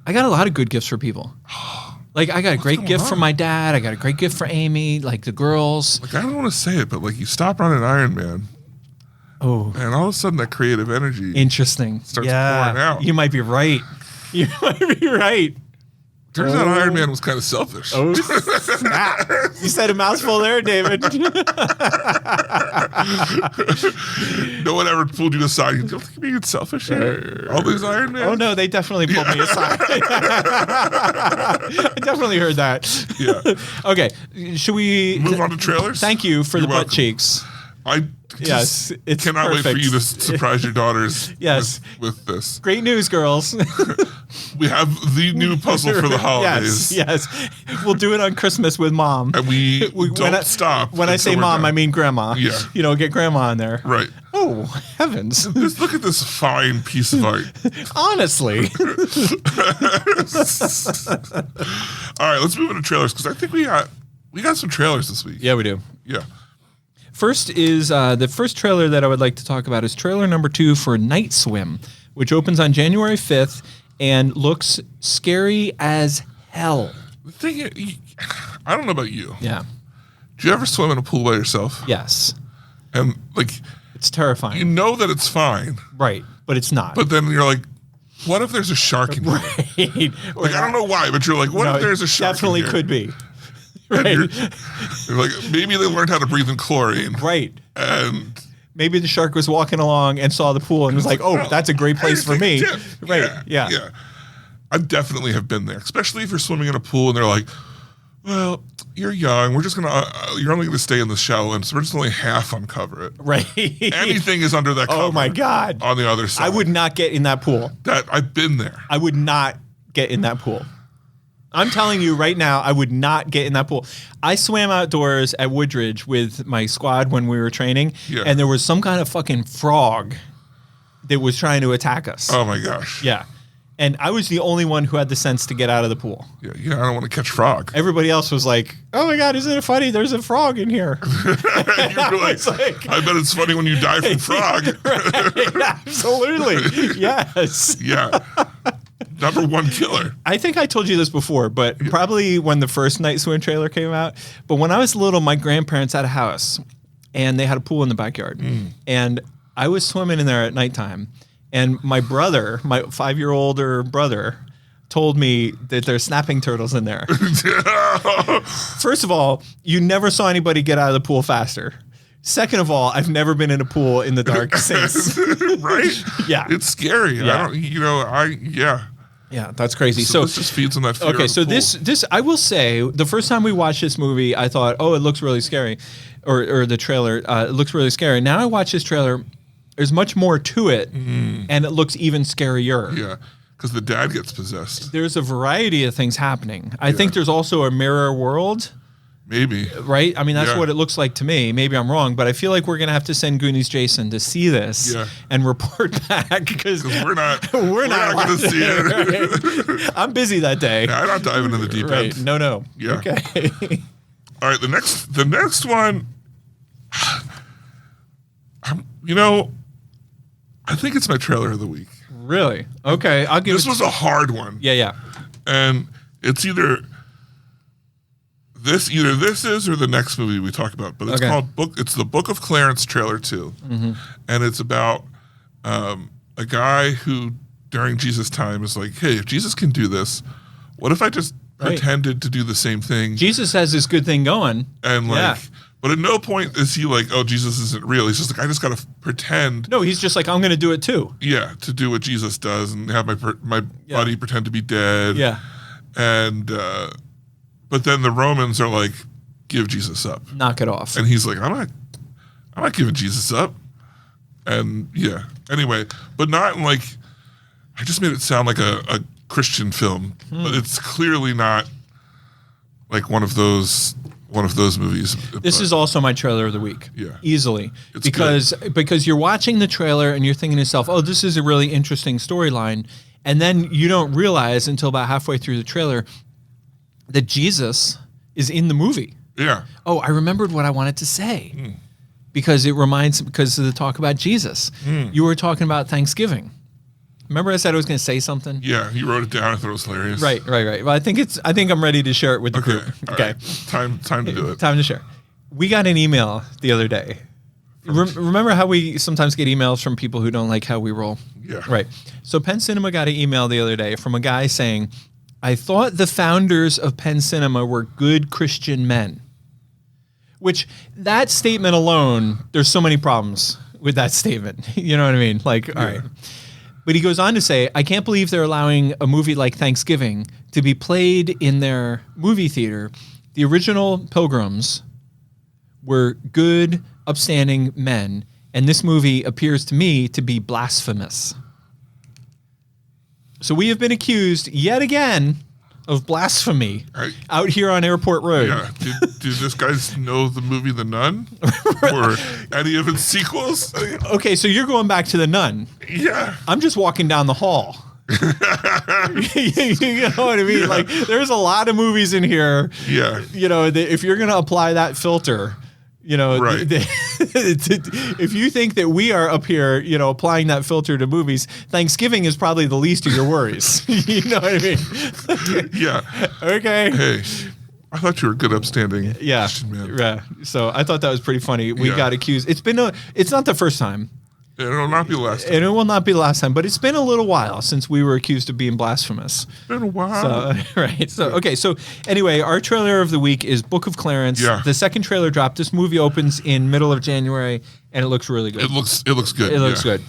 S7: I got a lot of good gifts for people. Like I got a great gift from my dad. I got a great gift for Amy. Like the girls.
S6: Like I don't want to say it, but like you stop running Iron Man.
S7: Oh,
S6: and all of a sudden that creative energy,
S7: interesting,
S6: starts pouring out.
S7: You might be right. You might be right.
S6: Turns out Iron Man was kind of selfish.
S7: Oh, snap. You said a mouthful there, David.
S6: No one ever pulled you aside. You don't think you're being selfish here? All these Iron Man?
S7: Oh, no, they definitely pulled me aside. I definitely heard that.
S6: Yeah.
S7: Okay, should we...
S6: Move on to trailers?
S7: Thank you for the butt cheeks.
S6: I
S7: it's
S6: cannot
S7: perfect.
S6: wait for you to surprise your daughters with this.
S7: Great news, girls.
S6: We have the new puzzle for the holidays.
S7: Yes. We'll do it on Christmas with Mom.
S6: And we don't stop.
S7: When I say Mom, I mean Grandma.
S6: Yeah.
S7: Get Grandma in there.
S6: Right.
S7: Oh, heavens.
S6: Just look at this fine piece of art.
S7: Honestly.
S6: All right, let's move into trailers because I think we got some trailers this week.
S7: Yeah, we do.
S6: Yeah.
S7: First is the first trailer that I would like to talk about is trailer number 2 for Night Swim, which opens on January 5th and looks scary as hell.
S6: The thing is, I don't know about you.
S7: Yeah.
S6: Do you ever swim in a pool by yourself?
S7: Yes.
S6: And
S7: it's terrifying.
S6: You know that it's fine.
S7: Right. But it's not.
S6: But then you're like, what if there's a shark in here?
S7: Right.
S6: I don't know why, but you're like, what if there's a shark
S7: definitely
S6: in here?
S7: could be.
S6: Right. You're like, maybe they learned how to breathe in chlorine.
S7: Right.
S6: And
S7: maybe the shark was walking along and saw the pool and was like, oh, that's a great place for me. Right. Yeah.
S6: I definitely have been there, especially if you're swimming in a pool and they're like, well, you're young. We're just going to, you're only going to stay in the shallow end, so we're just only half uncover it.
S7: Right.
S6: Anything is under that cover.
S7: Oh, my God.
S6: On the other side.
S7: I would not get in that pool.
S6: I've been there.
S7: I would not get in that pool. I'm telling you right now, I would not get in that pool. I swam outdoors at Woodridge with my squad when we were training, and there was some kind of fucking frog that was trying to attack us.
S6: Oh, my gosh.
S7: Yeah. And I was the only one who had the sense to get out of the pool.
S6: Yeah, I don't want to catch frog.
S7: Everybody else was like, "Oh my God, isn't it funny? There's a frog in here."
S6: You're like, I bet it's funny when you die from frog.
S7: Right, absolutely. Yes.
S6: Yeah. Number one killer.
S7: I think I told you this before, but probably when the first Night Swim trailer came out. But when I was little, my grandparents had a house, and they had a pool in the backyard. And I was swimming in there at nighttime. And my brother, my 5-year-older brother, told me that there's snapping turtles in there. First of all, you never saw anybody get out of the pool faster. Second of all, I've never been in a pool in the dark since.
S6: Right?
S7: Yeah.
S6: It's scary.
S7: Yeah.
S6: Yeah,
S7: that's crazy. So
S6: this just feeds on that fear.
S7: Okay,
S6: of
S7: so
S6: the pool.
S7: this I will say, the first time we watched this movie, I thought, oh, it looks really scary, or the trailer, it looks really scary. Now I watch this trailer, there's much more to it, and it looks even scarier.
S6: Yeah, because the dad gets possessed.
S7: There's a variety of things happening. I think there's also a mirror world.
S6: Maybe.
S7: Right? I mean, that's what it looks like to me. Maybe I'm wrong, but I feel like we're going to have to send Goonies Jason to see this and report back because
S6: we're not
S7: going
S6: to see it.
S7: Right? I'm busy that day.
S6: Yeah, I'm not diving in the deep end.
S7: No.
S6: Yeah.
S7: Okay.
S6: All right, the next one, I think it's my trailer of the week.
S7: Really? Okay, I'll give
S6: This was a hard one.
S7: Yeah.
S6: And it's either this is or the next movie we talk about, but it's called it's the Book of Clarence trailer 2. And it's about a guy who during Jesus' time is like, hey, if Jesus can do this, what if I just pretended to do the same thing?
S7: Jesus has this good thing going.
S6: And but at no point is he like, oh, Jesus isn't real. He's just like, I just got to pretend.
S7: No, he's just like, I'm going to do it too.
S6: Yeah, to do what Jesus does and have my buddy pretend to be dead.
S7: Yeah.
S6: And but then the Romans are like, give Jesus up.
S7: Knock it off.
S6: And he's like, I'm not giving Jesus up. And anyway, but not like, I just made it sound like a Christian film, but it's clearly not like one of those movies.
S7: This is also my trailer of the week.
S6: Yeah.
S7: Easily.
S6: It's
S7: because you're watching the trailer and you're thinking to yourself, oh, this is a really interesting storyline. And then you don't realize until about halfway through the trailer that Jesus is in the movie.
S6: Yeah.
S7: Oh, I remembered what I wanted to say. Because of the talk about Jesus. You were talking about Thanksgiving. Remember I said I was going to say something?
S6: Yeah, you wrote it down. I thought it was hilarious.
S7: Right. Well, I think I'm ready to share it with the group. Okay.
S6: Right. Time to do it.
S7: Time to share. We got an email the other day. Remember how we sometimes get emails from people who don't like how we roll?
S6: Yeah.
S7: Right. So Penn Cinema got an email the other day from a guy saying, I thought the founders of Penn Cinema were good Christian men. Which, that statement alone, there's so many problems with that statement. You know what I mean? Like, all right. But he goes on to say, I can't believe they're allowing a movie like Thanksgiving to be played in their movie theater. The original Pilgrims were good, upstanding men, and this movie appears to me to be blasphemous. So we have been accused yet again of blasphemy out here on Airport Road.
S6: Yeah. Did this guy know the movie The Nun? Or any of its sequels?
S7: Okay, so you're going back to The Nun.
S6: Yeah.
S7: I'm just walking down the hall. You know what I mean?
S6: Yeah.
S7: Like, there's a lot of movies in here.
S6: Yeah.
S7: You know, if you're going to apply that filter, you know, if you think that we are up here, you know, applying that filter to movies, Thanksgiving is probably the least of your worries. You know what I mean?
S6: Yeah.
S7: Okay.
S6: Hey, I thought you were a good, upstanding
S7: Yeah.
S6: Christian man.
S7: Yeah. So I thought that was pretty funny. We got accused. It's not the first time.
S6: And it'll not be the last time.
S7: And it will not be the last time, but it's been a little while since we were accused of being blasphemous.
S6: It's been a while.
S7: So, right. So, okay. So anyway, our trailer of the week is Book of Clarence.
S6: Yeah.
S7: The second trailer dropped. This movie opens in middle of January and it looks really good.
S6: It looks good.
S7: It looks good.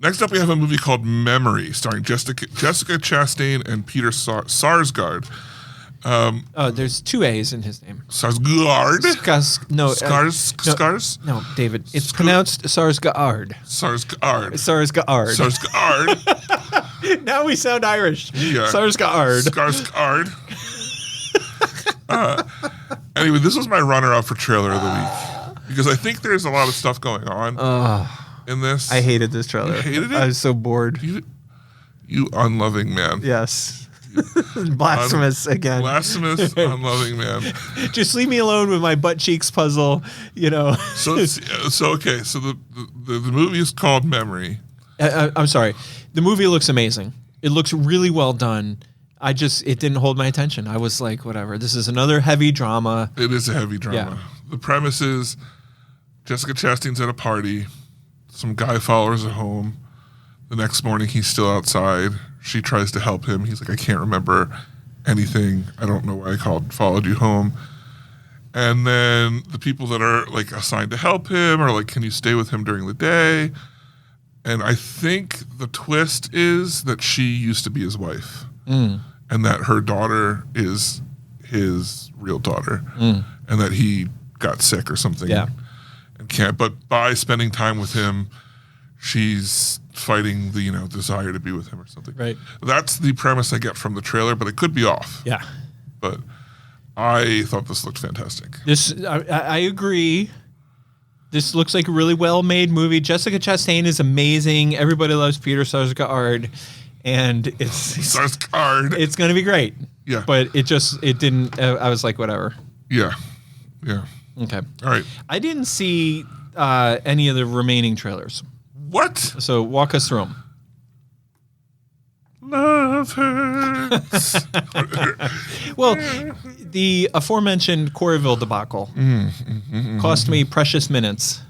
S6: Next up, we have a movie called Memory, starring Jessica Chastain and Peter Sarsgaard.
S7: There's two A's in his name.
S6: Sarsgaard?
S7: Scars? No, David. It's pronounced Sarsgaard.
S6: Sarsgaard.
S7: Now we sound Irish.
S6: Yeah.
S7: Sarsgaard.
S6: Skarsgård. Anyway, this was my runner-up for trailer of the week because I think there's a lot of stuff going on in this.
S7: I hated this trailer.
S6: You hated it?
S7: I was so bored.
S6: You unloving man.
S7: Yes. Blasphemous again.
S6: Blasphemous, unloving man.
S7: Just leave me alone with my butt cheeks puzzle,
S6: So okay. So the movie is called Memory.
S7: I'm sorry. The movie looks amazing. It looks really well done. It didn't hold my attention. I was like, whatever. This is another heavy drama.
S6: It is a heavy drama.
S7: Yeah.
S6: The premise is Jessica Chastain's at a party. Some guy follows her home. The next morning, he's still outside. She tries to help him. He's like, I can't remember anything. I don't know why I followed you home. And then the people that are like assigned to help him are like, can you stay with him during the day? And I think the twist is that she used to be his wife and that her daughter is his real daughter and that he got sick or something and can't. But by spending time with him, she's fighting the, desire to be with him or something.
S7: Right.
S6: That's the premise I get from the trailer, but it could be off.
S7: Yeah.
S6: But I thought this looked fantastic.
S7: I agree. This looks like a really well-made movie. Jessica Chastain is amazing. Everybody loves Peter Sarsgaard, and it's going to be great.
S6: Yeah.
S7: But it didn't. I was like, whatever.
S6: Yeah. Yeah.
S7: Okay.
S6: All right.
S7: I didn't see any of the remaining trailers.
S6: What?
S7: So walk us through them.
S6: Love hurts.
S7: Well, the aforementioned Coreyville debacle cost me precious minutes.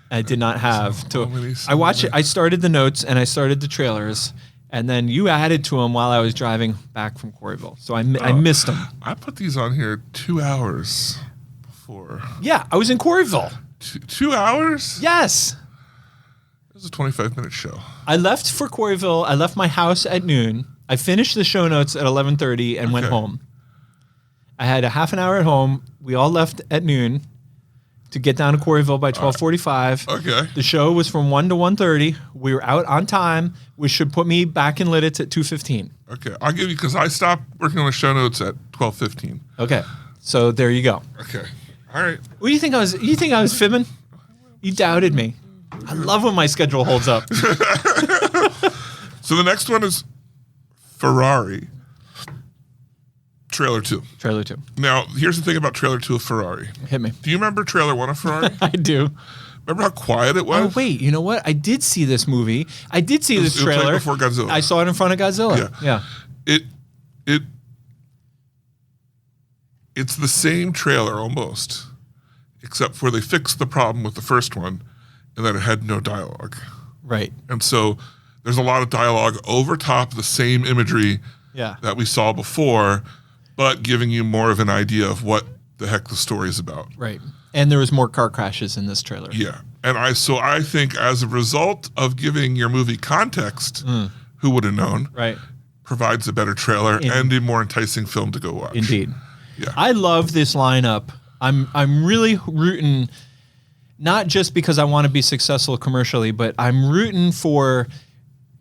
S7: I did not have to. I watched it. I started the notes and I started the trailers, and then you added to them while I was driving back from Coreyville. So I missed them.
S6: I put these on here 2 hours before.
S7: Yeah, I was in Coreyville.
S6: 2 hours?
S7: Yes.
S6: It was a 25-minute show.
S7: I left for Coreyville. I left my house at noon. I finished the show notes at 11:30 and went home. I had a half an hour at home. We all left at noon to get down to Coreyville by 12:45.
S6: Okay.
S7: The show was from 1 to 1:30. We were out on time, which should put me back in Lidditz at 2:15.
S6: Okay. I'll give you, because I stopped working on the show notes at 12:15.
S7: Okay. So there you go.
S6: Okay. All right.
S7: What do you think I was? You think I was fibbing? You doubted me. I love when my schedule holds up.
S6: So the next one is Ferrari. Trailer 2.
S7: Trailer 2.
S6: Now, here's the thing about Trailer 2 of Ferrari.
S7: Hit me.
S6: Do you remember Trailer 1 of Ferrari?
S7: I do.
S6: Remember how quiet it was?
S7: Oh, wait. You know what? I did see this movie. I did see this
S6: It was
S7: trailer.
S6: right before Godzilla.
S7: I saw it in front of Godzilla. Yeah.
S6: It's the same trailer almost, except for they fixed the problem with the first one and that it had no dialogue.
S7: Right.
S6: And so there's a lot of dialogue over top the same imagery that we saw before, but giving you more of an idea of what the heck the story is about.
S7: Right. And there was more car crashes in this trailer.
S6: Yeah. And I think as a result of giving your movie context, who would have known?
S7: Right.
S6: Provides a better trailer and a more enticing film to go watch.
S7: Indeed.
S6: Yeah.
S7: I love this lineup. I'm really rooting, not just because I want to be successful commercially, but I'm rooting for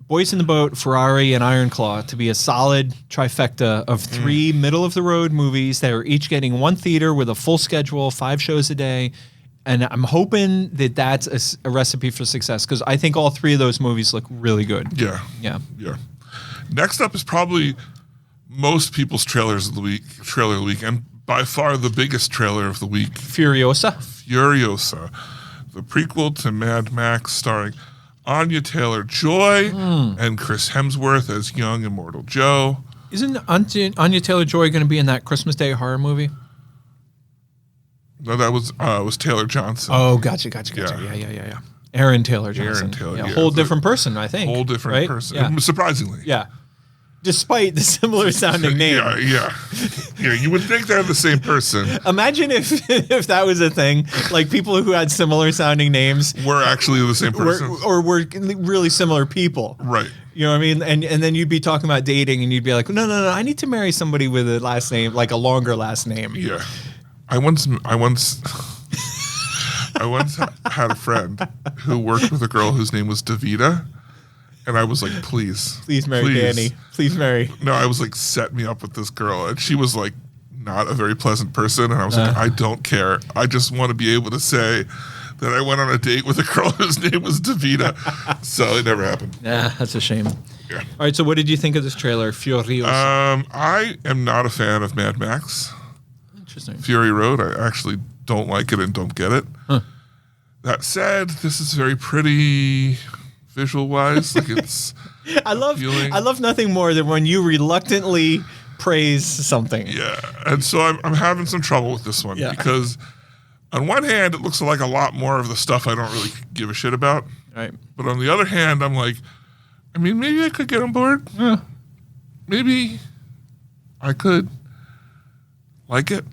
S7: Boys in the Boat, Ferrari, and Iron Claw to be a solid trifecta of 3 middle-of-the-road movies that are each getting one theater with a full schedule, 5 shows a day. And I'm hoping that that's a recipe for success, because I think all 3 of those movies look really good.
S6: Yeah.
S7: Yeah.
S6: Yeah. Next up is probably most people's trailer of the week, and by far the biggest trailer of the week.
S7: Furiosa,
S6: the prequel to Mad Max, starring Anya Taylor-Joy and Chris Hemsworth as young Immortal Joe.
S7: Isn't Anya Taylor-Joy going to be in that Christmas Day horror movie?
S6: No, that was Taylor Johnson.
S7: Oh, gotcha. Yeah. Aaron Taylor Johnson. Whole different person, I think.
S6: Whole different person.
S7: Yeah.
S6: Surprisingly.
S7: Yeah. Despite the similar sounding name.
S6: Yeah. You would think they're the same person.
S7: Imagine if that was a thing, like people who had similar sounding names
S6: were actually the same person,
S7: or were really similar people.
S6: Right.
S7: You know what I mean? And then you'd be talking about dating, and you'd be like, no, I need to marry somebody with a last name, like a longer last name.
S6: Yeah. I once had a friend who worked with a girl whose name was Davida. And I was like, please
S7: marry Danny. Please marry.
S6: No, I was like, set me up with this girl. And she was like, not a very pleasant person. And I was like, I don't care. I just want to be able to say that I went on a date with a girl whose name was Davida. So it never happened.
S7: Yeah, that's a shame.
S6: Yeah.
S7: All right, so what did you think of this trailer, Furiosa?
S6: I am not a fan of Mad Max.
S7: Interesting.
S6: Fury Road. I actually don't like it and don't get it.
S7: Huh.
S6: That said, this is very pretty visual-wise. Like it's
S7: I love
S6: appealing.
S7: nothing more than when you reluctantly praise something.
S6: Yeah, and so I'm having some trouble with this one because on one hand, it looks like a lot more of the stuff I don't really give a shit about.
S7: Right.
S6: But on the other hand, I'm like, I mean, maybe I could get on board.
S7: Yeah.
S6: Maybe I could like it.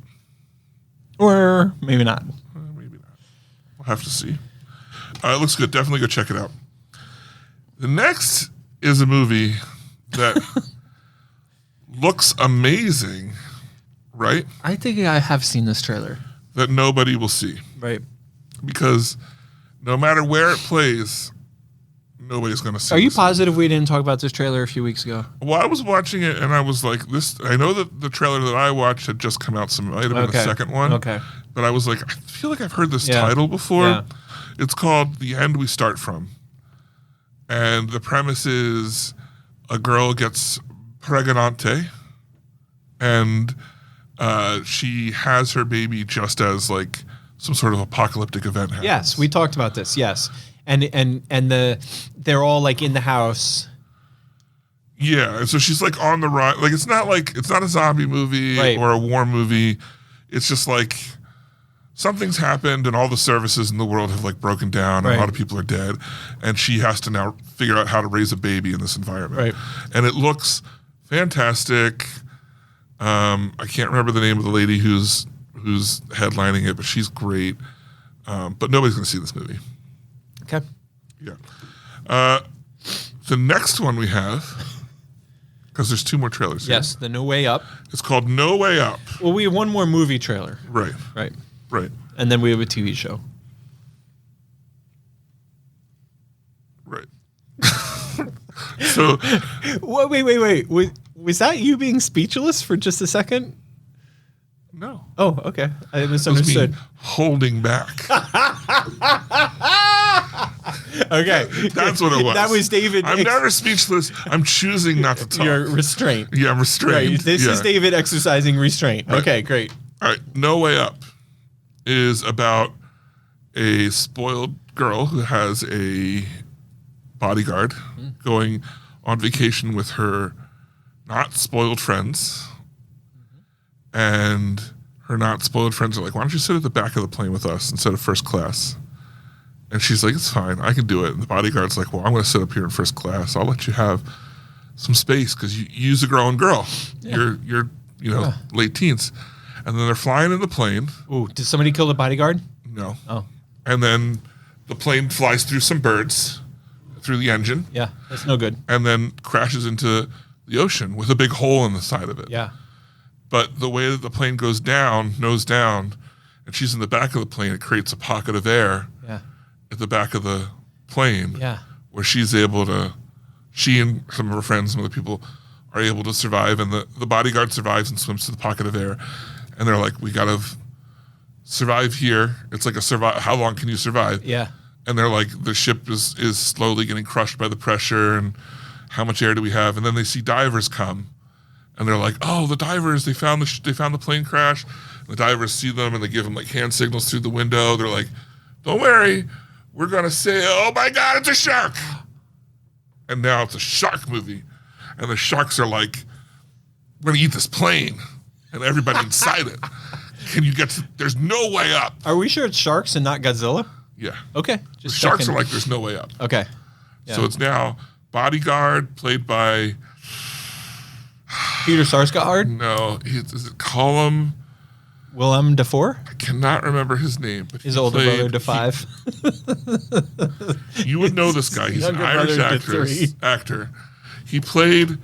S7: Or maybe not.
S6: Maybe not. We'll have to see. It looks good. Definitely go check it out. The next is a movie that looks amazing, right?
S7: I think I have seen this trailer.
S6: That nobody will see.
S7: Right.
S6: Because no matter where it plays, nobody's going to see it.
S7: Are you positive we didn't talk about this trailer a few weeks ago?
S6: Well, I was watching it and I was like, this. I know that the trailer that I watched had just come out, so it might have been the second one.
S7: Okay.
S6: But I was like, I feel like I've heard this
S7: Yeah.
S6: title before.
S7: Yeah.
S6: It's called The End We Start From. And the premise is a girl gets pregnante and she has her baby just as like some sort of apocalyptic event happens.
S7: Yes, we talked about this. Yes. And they're all like in the house.
S6: Yeah, and so she's like on the run. Like it's not a zombie movie
S7: Right.
S6: or a war movie. It's just like something's happened and all the services in the world have like broken down and
S7: Right.
S6: a lot of people are dead, and she has to now figure out how to raise a baby in this environment.
S7: Right.
S6: And it looks fantastic. I can't remember the name of the lady who's headlining it, but she's great. But nobody's going to see this movie.
S7: Okay.
S6: Yeah. The next one we have, because there's two more trailers here.
S7: Yes, the No Way Up.
S6: It's called No Way Up.
S7: Well, we have one more movie trailer.
S6: Right.
S7: Right.
S6: Right.
S7: And then we have a TV show.
S6: Right. So
S7: Wait. Was that you being speechless for just a second?
S6: no.
S7: Oh, okay. I
S6: It was me
S7: misunderstood.
S6: holding back.
S7: Okay.
S6: That's what it was.
S7: That was David.
S6: I'm never speechless. I'm choosing not to talk.
S7: You're restraint.
S6: Yeah, I'm
S7: Right.
S6: restrained.
S7: This
S6: Yeah.
S7: is David exercising restraint.
S6: Right.
S7: Okay, great.
S6: All right. No Way Up is about a spoiled girl who has a bodyguard going on vacation with her not spoiled friends. And her not spoiled friends are like, why don't you sit at the back of the plane with us instead of first class? And she's like, it's fine, I can do it. And the bodyguard's like, well, I'm going to sit up here in first class. I'll let you have some space because you's a growing girl.
S7: Yeah.
S6: You're late teens. And then they're flying in the plane.
S7: Ooh, did somebody kill the bodyguard?
S6: No.
S7: Oh,
S6: And then the plane flies through some birds, through the engine,
S7: yeah. That's no good.
S6: and then crashes into the ocean with a big hole in the side of it.
S7: Yeah.
S6: But the way that the plane goes down, nose down, and she's in the back of the plane, it creates a pocket of air
S7: Yeah.
S6: at the back of the plane
S7: Yeah.
S6: where she and some of her friends, some other people are able to survive, and the bodyguard survives and swims to the pocket of air. And they're like, we got to survive here. It's like how long can you survive?
S7: Yeah.
S6: And they're like, the ship is slowly getting crushed by the pressure, and how much air do we have? And then they see divers come, and they're like, oh, the divers, they found the plane crash. And the divers see them, and they give them like hand signals through the window. They're like, don't worry, we're going to say, oh my God, it's a shark. And now it's a shark movie. And the sharks are like, we're going to eat this plane. And everybody inside it. There's no way up.
S7: Are we sure it's sharks and not Godzilla?
S6: Yeah.
S7: Okay.
S6: The
S7: Just
S6: sharks
S7: checking.
S6: are like, there's no way up.
S7: Okay. Yeah.
S6: So it's now bodyguard played by,
S7: Peter Sarsgaard,
S6: is it Colum?
S7: Willem Dafoe,
S6: I cannot remember his name. But
S7: his
S6: he
S7: older
S6: played-
S7: brother Defive.
S6: You would know this guy. He's an
S7: Younger
S6: Irish
S7: brother to
S6: actor. He played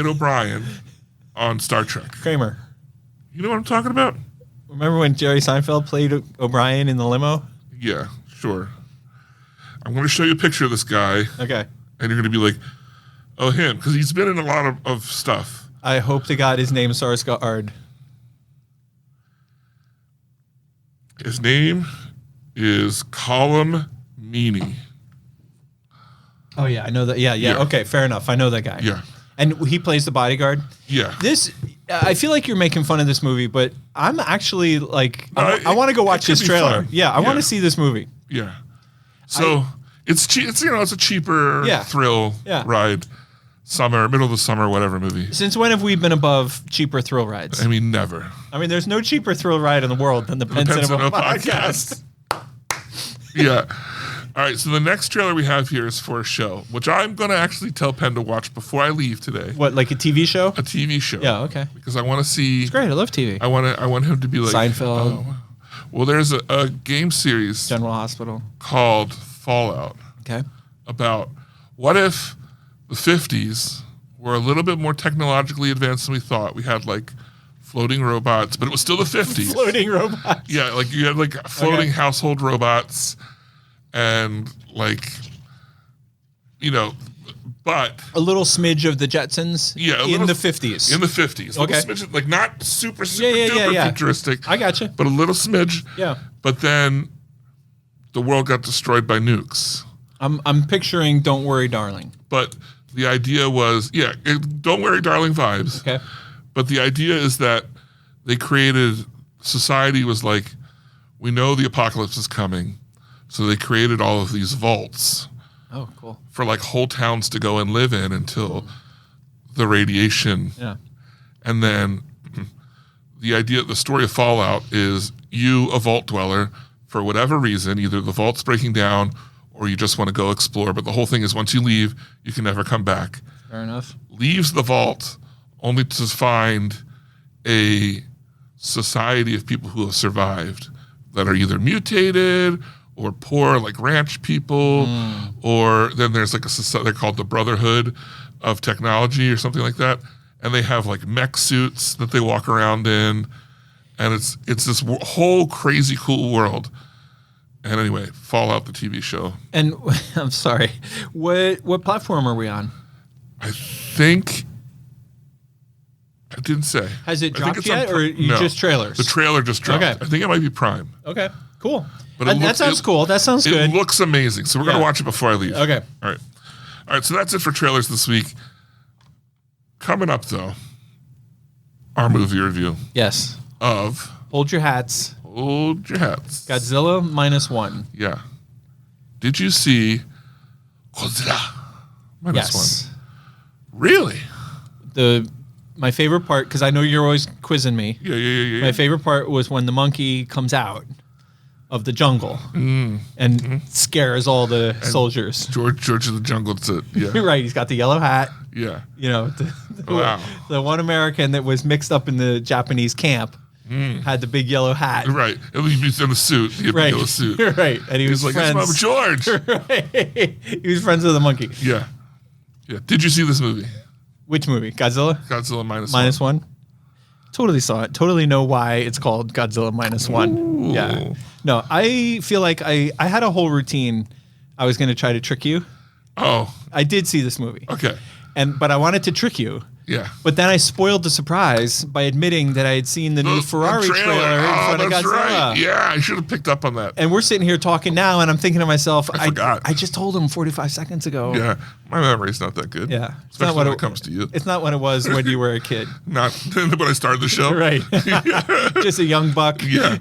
S6: O'Brien on Star Trek.
S7: Kramer.
S6: You know what I'm talking about?
S7: Remember when Jerry Seinfeld played O'Brien in the limo?
S6: Yeah, sure. I'm going to show you a picture of this guy,
S7: Okay.
S6: and you're going to be like, oh, him. Because he's been in a lot of stuff.
S7: I hope to God his name is Sarsgaard.
S6: His name is Colum Meaney.
S7: Oh yeah, I know that. Yeah.
S6: Yeah.
S7: Okay, fair enough. I know that guy.
S6: Yeah.
S7: And he plays the bodyguard.
S6: Yeah.
S7: I feel like you're making fun of this movie, but I'm actually like, I want to go
S6: it
S7: watch
S6: could
S7: this
S6: be
S7: trailer.
S6: fun.
S7: Yeah, I want
S6: Yeah.
S7: to see this movie.
S6: Yeah. So it's cheap. It's it's a cheaper
S7: Yeah.
S6: thrill
S7: Yeah.
S6: ride, middle of the summer, whatever movie.
S7: Since when have we been above cheaper thrill rides?
S6: I mean, never.
S7: I mean, there's no cheaper thrill ride in the world than the Penn
S6: Penn
S7: Cinema
S6: Cinema
S7: podcast.
S6: Yeah. All right. So the next trailer we have here is for a show, which I'm going to actually tell Penn to watch before I leave today.
S7: What, like a TV show?
S6: A TV show.
S7: Yeah, okay.
S6: Because I want to see.
S7: It's great. I love TV.
S6: I want him to be like
S7: Seinfeld.
S6: oh, wow. Well, there's a game series
S7: General Hospital.
S6: called Fallout
S7: Okay.
S6: about what if the 50s were a little bit more technologically advanced than we thought. We had like floating robots, but it was still the 50s.
S7: Floating robots.
S6: Yeah, like you had like floating household robots and like, but
S7: A little smidge of the Jetsons
S6: yeah,
S7: in the 50s.
S6: In the 50s. A little
S7: Okay.
S6: smidge, like not super
S7: Yeah,
S6: duper futuristic.
S7: I gotcha.
S6: But a little smidge.
S7: Yeah.
S6: But then the world got destroyed by nukes.
S7: I'm picturing Don't Worry, Darling.
S6: But the idea was, don't worry, darling vibes.
S7: Okay.
S6: But the idea is that they created, society was like, we know the apocalypse is coming. So they created all of these vaults
S7: Oh, cool.
S6: for like whole towns to go and live in until the radiation.
S7: Yeah.
S6: And then the story of Fallout is you, a vault dweller, for whatever reason, either the vault's breaking down or you just want to go explore. But the whole thing is once you leave, you can never come back.
S7: Fair enough.
S6: Leaves the vault only to find a society of people who have survived that are either mutated or poor, like ranch people, or then there's like a society, they're called the Brotherhood of Technology or something like that. And they have like mech suits that they walk around in. And it's this whole crazy cool world. And anyway, Fallout, the TV show.
S7: And I'm sorry, what platform are we on?
S6: I think I didn't say.
S7: Has it
S6: I think
S7: dropped
S6: it's
S7: yet,
S6: on
S7: or you
S6: no.
S7: just trailers?
S6: The trailer just dropped.
S7: Okay.
S6: I think it might be Prime.
S7: Okay, cool.
S6: But it
S7: that
S6: looks-
S7: sounds cool. That sounds
S6: It
S7: good.
S6: looks amazing. So we're going to
S7: Yeah.
S6: watch it before I leave.
S7: Okay.
S6: All right. So that's it for trailers this week. Coming up, though, our movie review
S7: Yes.
S6: of
S7: Hold your hats.
S6: Hold Your Hats.
S7: Godzilla Minus One.
S6: Yeah. Did you see Godzilla Minus
S7: Yes.
S6: One? Really?
S7: My favorite part, because I know you're always quizzing me.
S6: Yeah.
S7: My favorite part was when the monkey comes out of the jungle and scares all the soldiers.
S6: George of the Jungle. That's it. Yeah.
S7: You're right. He's got the yellow hat.
S6: Yeah.
S7: You know,
S6: Wow.
S7: the one American that was mixed up in the Japanese camp had the big yellow hat.
S6: Right. He's in a suit. He had a
S7: Right.
S6: yellow suit.
S7: Right. And he was
S6: He's like, it's my
S7: friends.
S6: George.
S7: Right. He was friends with the monkey.
S6: Yeah. Did you see this movie?
S7: Which movie? Godzilla
S6: Godzilla Minus
S7: One? Totally saw it. Totally know why it's called Godzilla Minus One.
S6: Ooh.
S7: Yeah. No, I feel like I had a whole routine. I was going to try to trick you.
S6: Oh,
S7: I did see this movie.
S6: okay.
S7: But I wanted to trick you.
S6: Yeah.
S7: But then I spoiled the surprise by admitting that I had seen the new Ferrari trailer in front of
S6: that's
S7: Godzilla.
S6: right. Yeah, I should have picked up on that.
S7: And we're sitting here talking now, and I'm thinking to myself,
S6: I forgot.
S7: I just told him 45 seconds ago.
S6: Yeah, my memory's not that good.
S7: Yeah.
S6: Especially when it comes to you.
S7: It's not what it was when you were a kid.
S6: Not when I started the show.
S7: Right. Just a young buck.
S6: Yeah.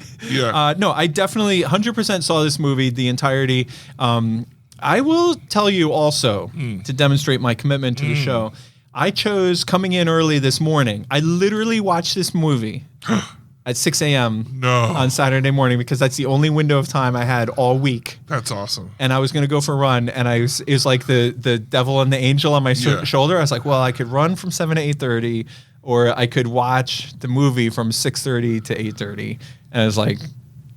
S7: No, I definitely 100% saw this movie, the entirety. I will tell you also, to demonstrate my commitment to the show, I chose coming in early this morning. I literally watched this movie at 6 a.m. on Saturday morning because that's the only window of time I had all week.
S6: That's awesome.
S7: And I was going to go for a run, and it was like the devil and the angel on my shoulder. I was like, well, I could run from 7 to 8:30, or I could watch the movie from 6:30 to 8:30. And I was like,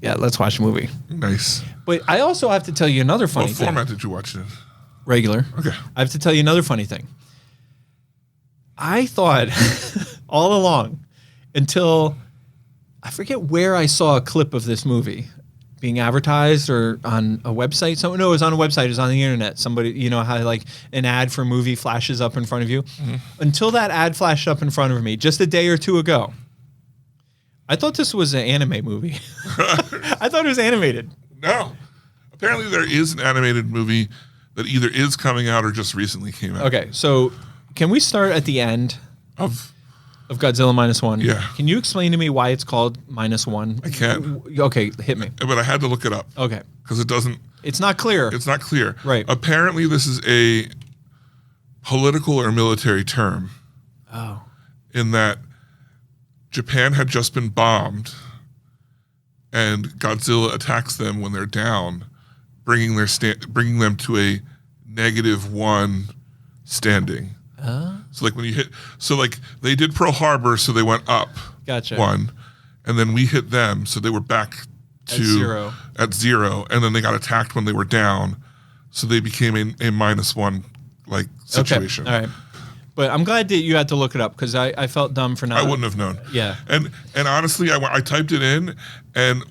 S7: yeah, let's watch the movie.
S6: Nice.
S7: But I also have to tell you another funny
S6: What
S7: thing.
S6: format did you watch it in?
S7: Regular.
S6: Okay.
S7: I have to tell you another funny thing. I thought all along until I forget where I saw a clip of this movie being advertised or on a website. No, it was on a website. It was on the internet. Somebody, you know how like an ad for a movie flashes up in front of you. Until that ad flashed up in front of me just a day or two ago, I thought this was an anime movie. I thought it was animated.
S6: No. Apparently there is an animated movie that either is coming out or just recently came out.
S7: Okay, so can we start at the end
S6: Of
S7: of Godzilla Minus One?
S6: Yeah.
S7: Can you explain to me why it's called Minus One?
S6: I can't.
S7: Okay, hit me.
S6: But I had to look it up
S7: Okay.
S6: because it doesn't.
S7: It's not clear.
S6: It's not clear.
S7: Right.
S6: Apparently, this is a political or military term.
S7: Oh.
S6: In that Japan had just been bombed, and Godzilla attacks them when they're down, bringing them to a -1 standing. So like when you hit, so like they did Pearl Harbor, so they went up.
S7: Gotcha.
S6: 1, and then we hit them, so they were back to
S7: At
S6: 0, and then they got attacked when they were down, so they became a -1 like situation.
S7: Okay. All right. But I'm glad that you had to look it up because I felt dumb for not.
S6: I wouldn't have known.
S7: Yeah.
S6: And honestly, I typed it in, and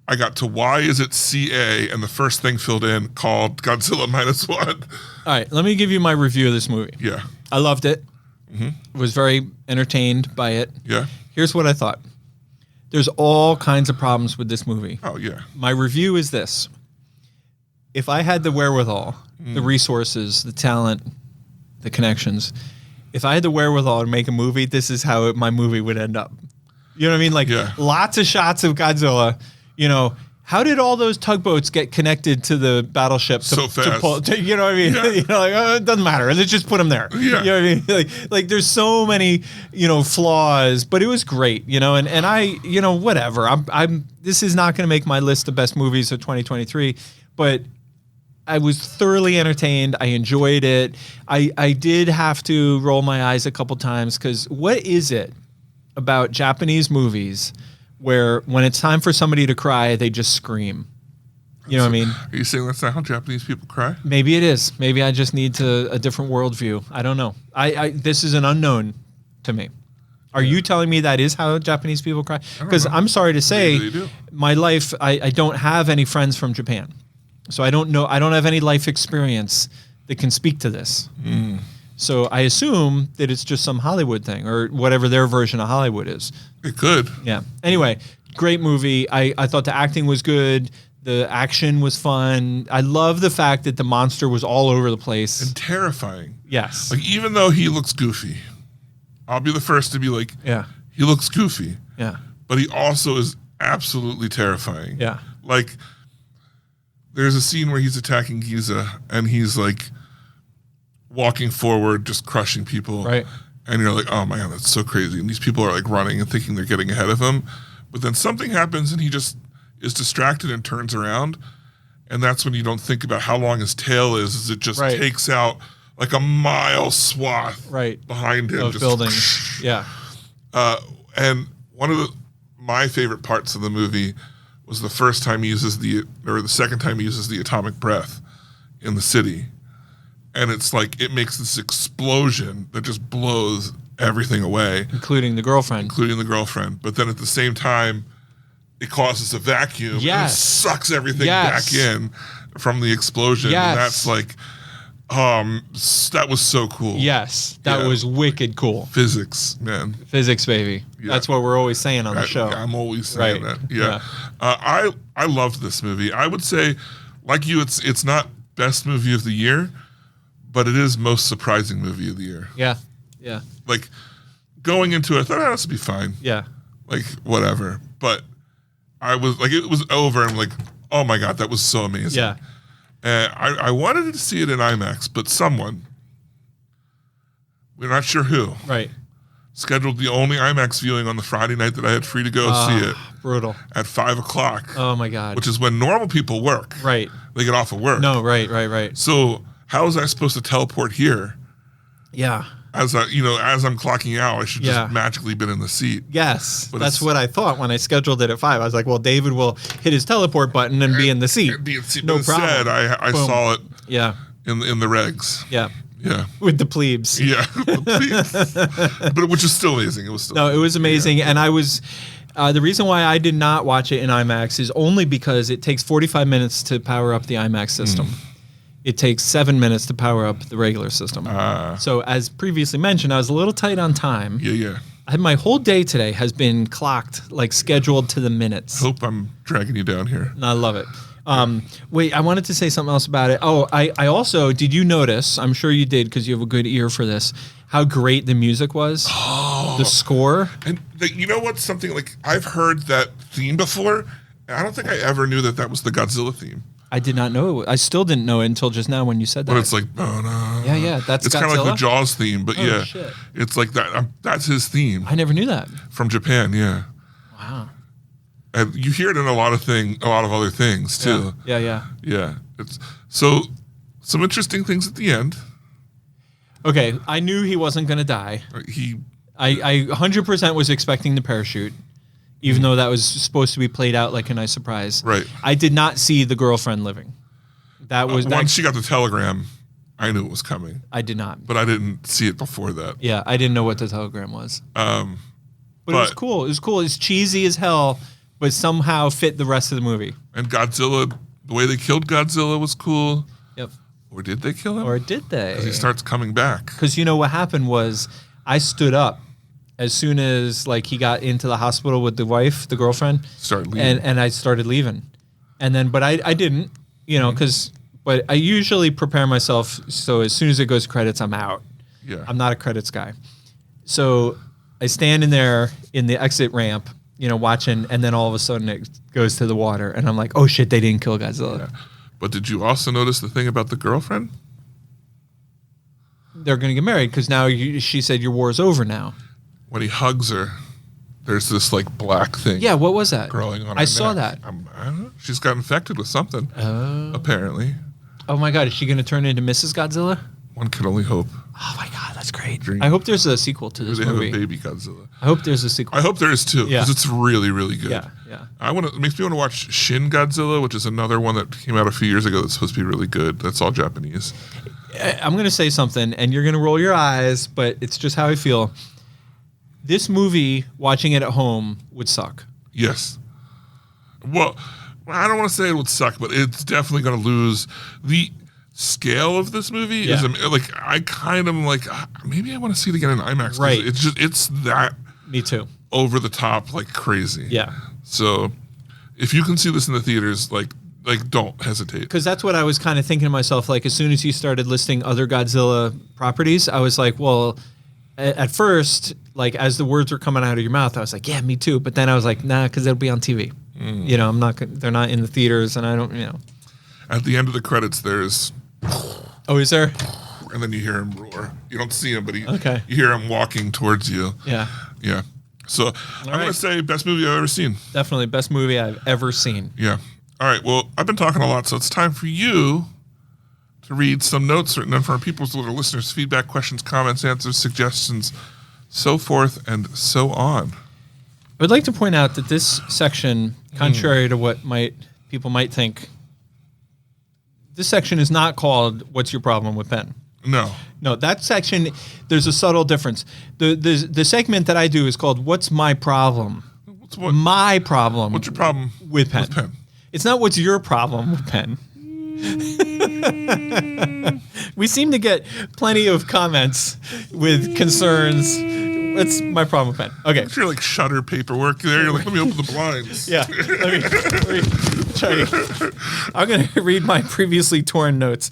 S6: I got to why is it CA, and the first thing filled in called Godzilla Minus One.
S7: All right. Let me give you my review of this movie.
S6: Yeah.
S7: I loved it. Was very entertained by it.
S6: Yeah.
S7: Here's what I thought. There's all kinds of problems with this movie.
S6: Oh yeah.
S7: My review is this. If I had the wherewithal, the resources, the talent, the connections, if I had the wherewithal to make a movie, this is how my movie would end up. You know what I mean? Like lots of shots of Godzilla. You know, how did all those tugboats get connected to the battleship?
S6: So fast.
S7: You know what I mean?
S6: Yeah.
S7: You know, like, oh, it doesn't matter. Let's just put them there.
S6: Yeah.
S7: You know what I mean? Like there's so many, flaws, but it was great, and I, whatever. This is not going to make my list of best movies of 2023, but I was thoroughly entertained. I enjoyed it. I did have to roll my eyes a couple times because what is it about Japanese movies where when it's time for somebody to cry, they just scream? You know what I mean?
S6: Are you saying that's not how Japanese people cry?
S7: Maybe it is. Maybe I just need a different worldview. I don't know. This is an unknown to me. Are you telling me that is how Japanese people cry? Because I'm sorry to say,
S6: Maybe they do.
S7: my life, I don't have any friends from Japan. So I don't know. I don't have any life experience that can speak to this. So I assume that it's just some Hollywood thing or whatever their version of Hollywood is.
S6: It could.
S7: Yeah. Anyway, great movie. I thought the acting was good. The action was fun. I love the fact that the monster was all over the place.
S6: And terrifying.
S7: Yes.
S6: Like even though he looks goofy, I'll be the first to be like,
S7: Yeah.
S6: he looks goofy.
S7: Yeah.
S6: But he also is absolutely terrifying.
S7: Yeah.
S6: Like there's a scene where he's attacking Giza and he's like walking forward, just crushing people.
S7: Right.
S6: And you're like, oh my God, that's so crazy. And these people are like running and thinking they're getting ahead of him. But then something happens and he just is distracted and turns around. And that's when you don't think about how long his tail is it just takes out like a mile swath behind him.
S7: Of
S6: just
S7: buildings. Yeah.
S6: And one of my favorite parts of the movie was the first time he uses the second time he uses the atomic breath in the city. And it's like, it makes this explosion that just blows everything away.
S7: Including the girlfriend.
S6: But then at the same time, it causes a vacuum and sucks everything back in from the explosion.
S7: Yes.
S6: And that's like, that was so cool.
S7: Yes. That was wicked cool.
S6: Physics, man.
S7: Physics, baby.
S6: Yeah.
S7: That's what we're always saying on the show.
S6: I'm always saying that.
S7: Yeah.
S6: I loved this movie. I would say, like you, it's not best movie of the year, but it is most surprising movie of the year.
S7: Yeah. Yeah.
S6: Like going into it, I thought, oh, this would be fine.
S7: Yeah.
S6: Like whatever. But I was like, it was over. And I'm like, oh my God, that was so amazing.
S7: Yeah.
S6: I wanted to see it in IMAX, but someone, we're not sure who, scheduled the only IMAX viewing on the Friday night that I had free to go see it.
S7: Brutal.
S6: At 5:00.
S7: Oh my God.
S6: Which is when normal people work.
S7: Right.
S6: They get off of work.
S7: No, right.
S6: So how was I supposed to teleport here?
S7: Yeah.
S6: As I'm clocking out, I should just magically been in the seat.
S7: Yes.
S6: But
S7: that's what I thought when I scheduled it at 5. I was like, well, David will hit his teleport button and be in the seat. No problem.
S6: Instead, I saw it in the regs.
S7: Yeah.
S6: Yeah.
S7: With the plebes.
S6: Yeah. But which is still amazing. It was still
S7: it was amazing. And I was the reason why I did not watch it in IMAX is only because it takes 45 minutes to power up the IMAX system. It takes 7 minutes to power up the regular system. So as previously mentioned, I was a little tight on time.
S6: Yeah.
S7: My whole day today has been clocked, like scheduled to the minutes.
S6: Hope I'm dragging you down here.
S7: And I love it. Wait, I wanted to say something else about it. Oh, I also, did you notice, I'm sure you did because you have a good ear for this, how great the music was? Oh. The score?
S6: And you know what's something like, I've heard that theme before, and I don't think I ever knew that was the Godzilla theme.
S7: I did not know it. I still didn't know it until just now when you said that.
S6: But it's like, oh no.
S7: Yeah, that's
S6: it's
S7: Godzilla.
S6: Kind of like the Jaws theme, but yeah,
S7: shit.
S6: It's like that. That's his theme.
S7: I never knew that.
S6: From Japan, yeah.
S7: Wow.
S6: And you hear it in a lot of other things too.
S7: Yeah.
S6: It's so some interesting things at the end.
S7: Okay, I knew he wasn't going to die. I 100% was expecting the parachute. Even though that was supposed to be played out like a nice surprise.
S6: Right.
S7: I did not see the girlfriend living. That was
S6: once she got the telegram, I knew it was coming.
S7: I did not.
S6: But I didn't see it before that.
S7: Yeah, I didn't know what the telegram was.
S6: But
S7: it was cool. It was cool. It's cheesy as hell, but somehow fit the rest of the movie.
S6: And Godzilla, the way they killed Godzilla was cool.
S7: Yep.
S6: Or did they kill him?
S7: Or did they?
S6: Because he starts coming back.
S7: Because you know what happened was I stood up as soon as like he got into the hospital with the wife, the girlfriend,
S6: start leaving,
S7: and I started leaving, and then but I didn't, but I usually prepare myself so as soon as it goes to credits, I'm out.
S6: Yeah,
S7: I'm not a credits guy, so I stand in there in the exit ramp, watching, and then all of a sudden it goes to the water, and I'm like, oh shit, they didn't kill Godzilla.
S6: Yeah. But did you also notice the thing about the girlfriend?
S7: They're gonna get married because now she said your war's over now.
S6: When he hugs her, there's this like black thing.
S7: Yeah, what was that?
S6: Growing on her
S7: I saw
S6: neck.
S7: that.
S6: I don't know. She's got infected with something. Apparently.
S7: Oh my god, is she going to turn into Mrs. Godzilla?
S6: One can only hope.
S7: Oh my god, that's great. I hope there's a sequel to this movie.
S6: Have a baby Godzilla.
S7: I hope there's a sequel.
S6: I hope there is too, because it's really, really good.
S7: Yeah.
S6: It makes me want to watch Shin Godzilla, which is another one that came out a few years ago that's supposed to be really good. That's all Japanese.
S7: I'm going to say something, and you're going to roll your eyes, but it's just how I feel. This movie, watching it at home, would suck.
S6: Yes. Well, I don't want to say it would suck, but it's definitely going to lose. The scale of this movie is like, I kind of like, maybe I want to see it again in IMAX.
S7: Right.
S6: It's that.
S7: Me too.
S6: Over the top, like crazy.
S7: Yeah.
S6: So if you can see this in the theaters, like don't hesitate.
S7: Because that's what I was kind of thinking to myself. Like, as soon as you started listing other Godzilla properties, I was like, well, at first, like as the words were coming out of your mouth, I was like, yeah, me too. But then I was like, nah, because it'll be on TV. I'm not. They're not in the theaters, and I don't.
S6: At the end of the credits, there's.
S7: Oh, is there?
S6: And then you hear him roar. You don't see him, but you hear him walking towards you.
S7: Yeah.
S6: Yeah. So I'm gonna say best movie I've ever seen.
S7: Definitely best movie I've ever seen.
S6: Yeah. All right. Well, I've been talking a lot, so it's time for you to read some notes written in for our people's little listeners, feedback, questions, comments, answers, suggestions, so forth and so on.
S7: I would like to point out that this section, contrary to what people might think, this section is not called "What's Your Problem with Penn?" No, that section, there's a subtle difference. The segment that I do is called "What's My Problem?" My problem.
S6: What's your problem
S7: with Penn? It's not "What's your problem with Penn?" We seem to get plenty of comments with concerns. That's my problem with Penn. Okay.
S6: If you're like shutter paperwork there, you're like, let me open the blinds.
S7: Yeah. Let me try. I'm going to read my previously torn notes.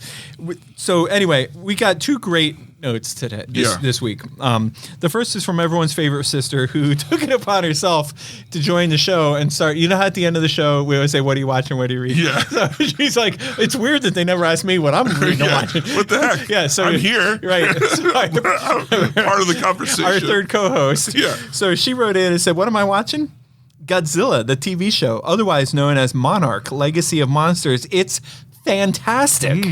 S7: So anyway, we got two great notes today, this week. The first is from everyone's favorite sister who took it upon herself to join the show and start. You know how at the end of the show we always say, what are you watching, what are you reading?
S6: Yeah.
S7: So she's like, it's weird that they never ask me what I'm reading and watching.
S6: What the heck?
S7: Yeah, so
S6: I'm here.
S7: Right.
S6: I'm part of the conversation.
S7: Our third co-host.
S6: Yeah.
S7: So she wrote in and said, what am I watching? Godzilla, the TV show, otherwise known as Monarch, Legacy of Monsters. It's fantastic.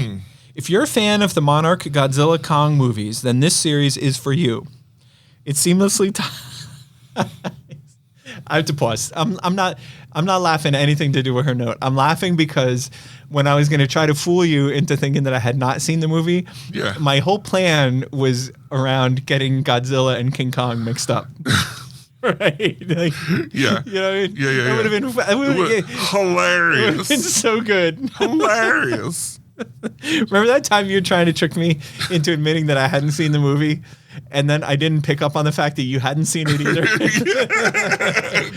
S7: If you're a fan of the Monarch, Godzilla, Kong movies, then this series is for you. It seamlessly I have to pause. I'm not laughing at anything to do with her note. I'm laughing because when I was going to try to fool you into thinking that I had not seen the movie, my whole plan was around getting Godzilla and King Kong mixed up. Right? Like,
S6: yeah.
S7: You know what I mean?
S6: Yeah.
S7: That would have been
S6: hilarious.
S7: It would have been so good.
S6: Hilarious.
S7: Remember that time you were trying to trick me into admitting that I hadn't seen the movie? And then I didn't pick up on the fact that you hadn't seen it either.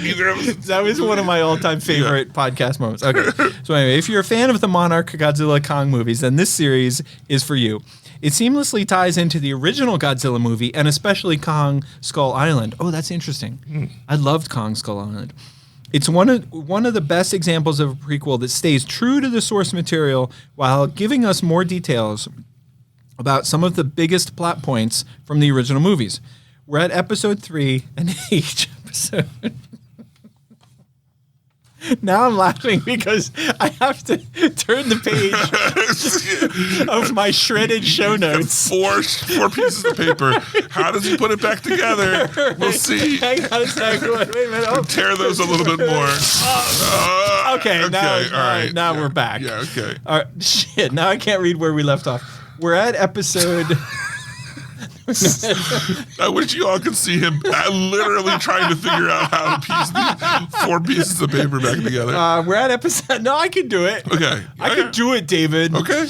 S6: Neither of us.
S7: That was one of my all-time favorite podcast moments. Okay. So anyway, if you're a fan of the Monarch, Godzilla, Kong movies, then this series is for you. It seamlessly ties into the original Godzilla movie and especially Kong Skull Island. Oh, that's interesting. I loved Kong Skull Island. It's one of the best examples of a prequel that stays true to the source material while giving us more details about some of the biggest plot points from the original movies. We're at episode 3, and each episode... Now I'm laughing because I have to turn the page of my shredded show notes.
S6: Four pieces of paper. How does he put it back together? We'll see.
S7: Hang on a second. Wait a minute. Oh.
S6: Tear those a little bit more.
S7: Okay, now we're back.
S6: Yeah, okay.
S7: All right, shit, now I can't read where we left off. We're at episode...
S6: I wish you all could see him literally trying to figure out how to piece these 4 pieces of paper back together.
S7: We're at episode... No, I can do it.
S6: Okay.
S7: I can do it, David.
S6: Okay.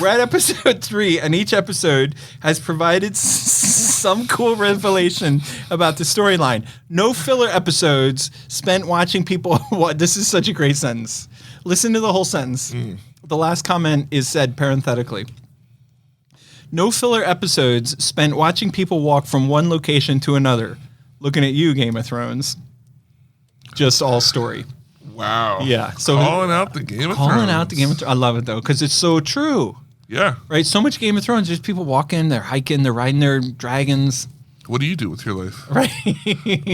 S7: We're at episode 3, and each episode has provided some cool revelation about the storyline. No filler episodes spent watching people... This is such a great sentence. Listen to the whole sentence. The last comment is said parenthetically. No filler episodes spent watching people walk from one location to another. Looking at you, Game of Thrones. Just all story.
S6: Wow.
S7: Yeah. So
S6: calling out the Game of Thrones.
S7: Calling out the Game of Thrones. I love it, though, because it's so true.
S6: Yeah.
S7: Right? So much Game of Thrones. There's people walking, they're hiking, they're riding their dragons.
S6: What do you do with your life?
S7: Right.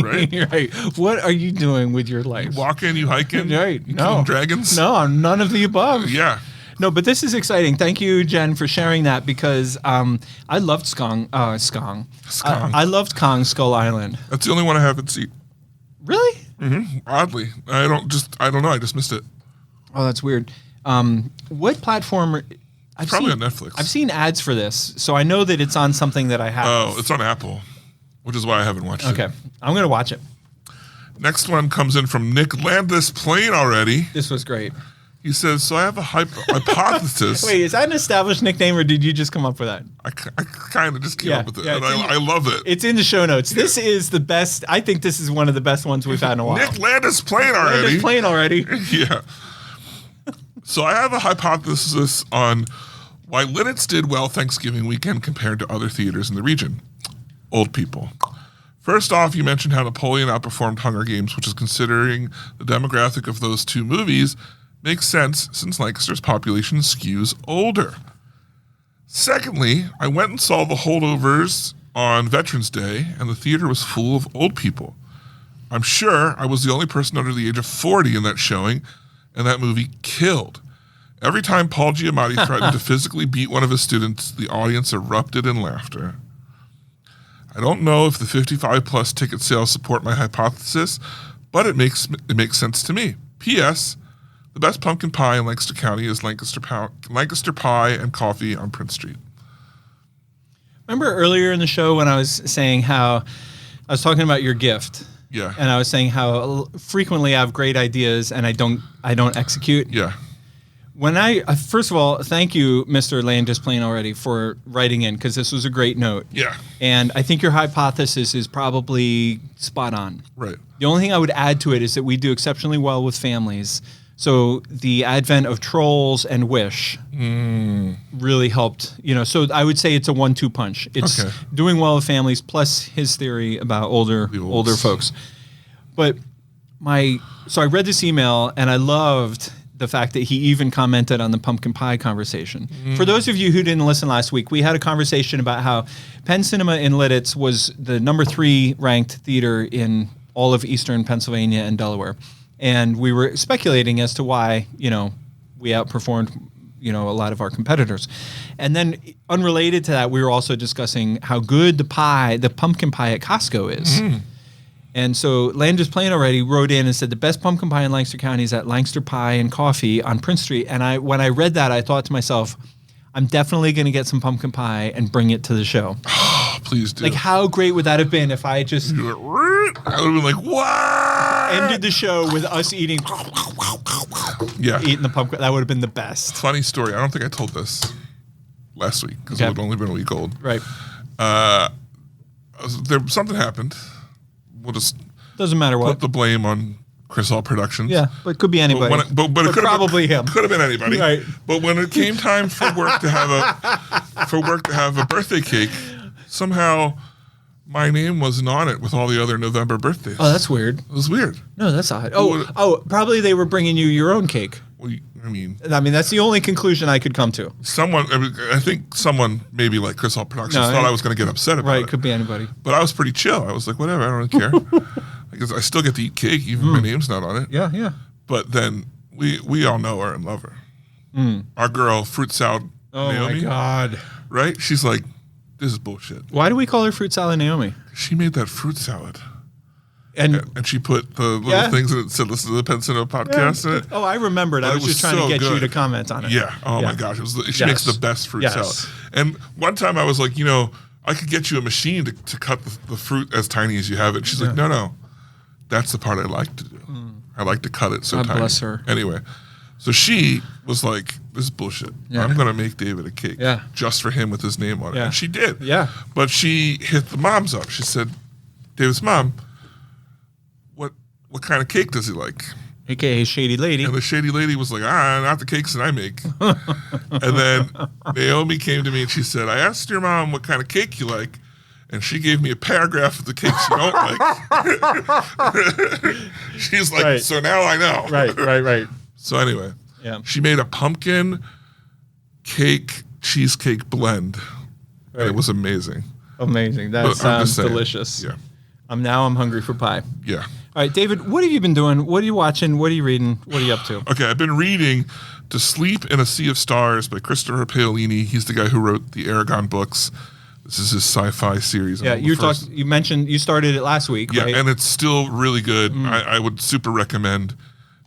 S6: Right?
S7: Right. What are you doing with your life?
S6: You walking, you hiking?
S7: Right.
S6: You
S7: No.
S6: killing dragons?
S7: No, none of the above.
S6: Yeah.
S7: No, but this is exciting. Thank you, Jen, for sharing that because I loved Skong. I loved Kong Skull Island.
S6: That's the only one I haven't seen.
S7: Really?
S6: Oddly. I don't know. I just missed it.
S7: Oh, that's weird. What platform?
S6: Probably on Netflix.
S7: I've seen ads for this, so I know that it's on something that I have.
S6: Oh, it's on Apple, which is why I haven't watched it.
S7: Okay. I'm going to watch it.
S6: Next one comes in from Nick Landis Plain already.
S7: This was great.
S6: He says, so I have a hypothesis.
S7: Wait, is that an established nickname or did you just come up with that?
S6: I kind of just came up with it, and
S7: it's
S6: I love it.
S7: It's in the show notes. This is the best. I think this is one of the best ones we've had in a while.
S6: Nick Landis Plain already.
S7: Landis Plain already.
S6: Yeah. So I have a hypothesis on why Linnets did well Thanksgiving weekend compared to other theaters in the region. Old people. First off, you mentioned how Napoleon outperformed Hunger Games, which is considering the demographic of those two movies, makes sense since Lancaster's population skews older. Secondly, I went and saw The Holdovers on Veterans Day, and the theater was full of old people. I'm sure I was the only person under the age of 40 in that showing, and that movie killed. Every time Paul Giamatti threatened to physically beat one of his students, the audience erupted in laughter. I don't know if the 55-plus ticket sales support my hypothesis, but it makes sense to me. P.S. The best pumpkin pie in Lancaster County is Lancaster Pie and Coffee on Prince Street.
S7: Remember earlier in the show when I was saying how I was talking about your gift?
S6: Yeah.
S7: And I was saying how frequently I have great ideas and I don't execute.
S6: Yeah.
S7: When first of all, thank you, Mr. Landis Plain already for writing in because this was a great note.
S6: Yeah.
S7: And I think your hypothesis is probably spot on.
S6: Right.
S7: The only thing I would add to it is that we do exceptionally well with families. So the advent of Trolls and Wish really helped, so I would say it's a 1-2 punch. It's doing well with families plus his theory about older folks. But so I read this email and I loved the fact that he even commented on the pumpkin pie conversation. For those of you who didn't listen last week, we had a conversation about how Penn Cinema in Lidditz was the number 3 ranked theater in all of Eastern Pennsylvania and Delaware. And we were speculating as to why, we outperformed, a lot of our competitors. And then unrelated to that, we were also discussing how good the pumpkin pie at Costco is. And so Landis Plain already wrote in and said the best pumpkin pie in Lancaster County is at Lancaster Pie and Coffee on Prince Street. And when I read that, I thought to myself, I'm definitely going to get some pumpkin pie and bring it to the show.
S6: Please do.
S7: Like, how great would that have been if I just...
S6: I would have been like, what?
S7: Ended the show with us eating the pumpkin. That would have been the best.
S6: Funny story. I don't think I told this last week because it had only been a week old.
S7: Right.
S6: something happened. We'll just
S7: Doesn't matter
S6: put
S7: what.
S6: the blame on Chris Hall Productions.
S7: Yeah, but it could be anybody.
S6: But it could
S7: probably him.
S6: Could have been anybody.
S7: Right.
S6: But when it came time for work to have a birthday cake, somehow my name wasn't on it with all the other November birthdays.
S7: Oh, that's weird.
S6: It was weird.
S7: No, that's odd. Oh, probably they were bringing you your own cake.
S6: Well, I mean,
S7: that's the only conclusion I could come to.
S6: I think someone maybe like Chris Hall Productions thought I was going to get upset about it.
S7: Right, could be anybody.
S6: But I was pretty chill. I was like, whatever, I don't really care. Because I still get to eat cake, even my name's not on it.
S7: Yeah, yeah.
S6: But then we all know her and love her. Our girl, Fruit Salad Naomi.
S7: My God.
S6: Right? She's like, this is bullshit.
S7: Why do we call her Fruit Salad Naomi?
S6: She made that fruit salad.
S7: And
S6: she put the little things that said, listen to the Penn Cinema podcast in it.
S7: Oh, I remembered. I was just trying to get you to comment on it.
S6: Yeah. Oh, my gosh. She makes the best fruit salad. And one time I was like, I could get you a machine to cut the fruit as tiny as you have it. She's like, no. That's the part I like to do. I like to cut it so
S7: God
S6: tiny.
S7: bless her.
S6: Anyway, so she was like, this is bullshit.
S7: Yeah.
S6: I'm going to make David a cake just for him with his name on it.
S7: Yeah.
S6: And she did.
S7: Yeah.
S6: But she hit the moms up. She said, David's mom, what kind of cake does he like?
S7: AKA Shady Lady.
S6: And the shady lady was like, not the cakes that I make. And then Naomi came to me and she said, I asked your mom what kind of cake you like. And she gave me a paragraph of the cakes you don't like. She's like,
S7: Right.
S6: So now I know.
S7: Right.
S6: So anyway, she made a pumpkin cake cheesecake blend. And it was amazing.
S7: Amazing. That
S6: But I'm
S7: sounds
S6: just saying,
S7: delicious.
S6: Yeah.
S7: I'm hungry for pie.
S6: Yeah.
S7: All right, David, what have you been doing? What are you watching? What are you reading? What are you up to?
S6: Okay, I've been reading To Sleep in a Sea of Stars by Christopher Paolini. He's the guy who wrote the Aragon books. This is his sci-fi series.
S7: Yeah, you mentioned you started it last week,
S6: yeah,
S7: right?
S6: and it's still really good. I would super recommend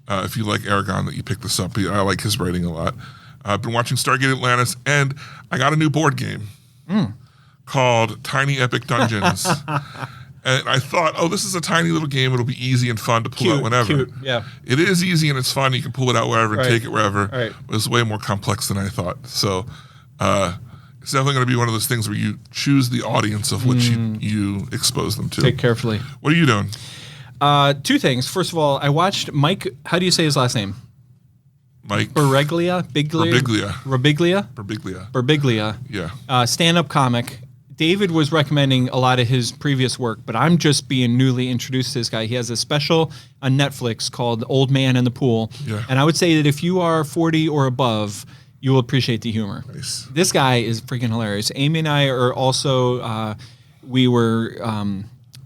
S6: if you like Aragon that you pick this up. I like his writing a lot. I've been watching Stargate Atlantis, and I got a new board game called Tiny Epic Dungeons. And I thought, this is a tiny little game. It'll be easy and fun to pull out whenever.
S7: Cute, yeah.
S6: It is easy and it's fun. You can pull it out wherever and take it wherever.
S7: Right.
S6: But it's way more complex than I thought. So it's definitely going to be one of those things where you choose the audience of which you expose them to.
S7: Take carefully.
S6: What are you doing?
S7: Two things. First of all, I watched Mike. How do you say his last name?
S6: Mike
S7: Birbiglia.
S6: Yeah.
S7: Stand-up comic. David was recommending a lot of his previous work, but I'm just being newly introduced to this guy. He has a special on Netflix called Old Man in the Pool.
S6: Yeah.
S7: And I would say that if you are 40 or above, you will appreciate the humor.
S6: Nice.
S7: This guy is freaking hilarious. Amy and I are also, we were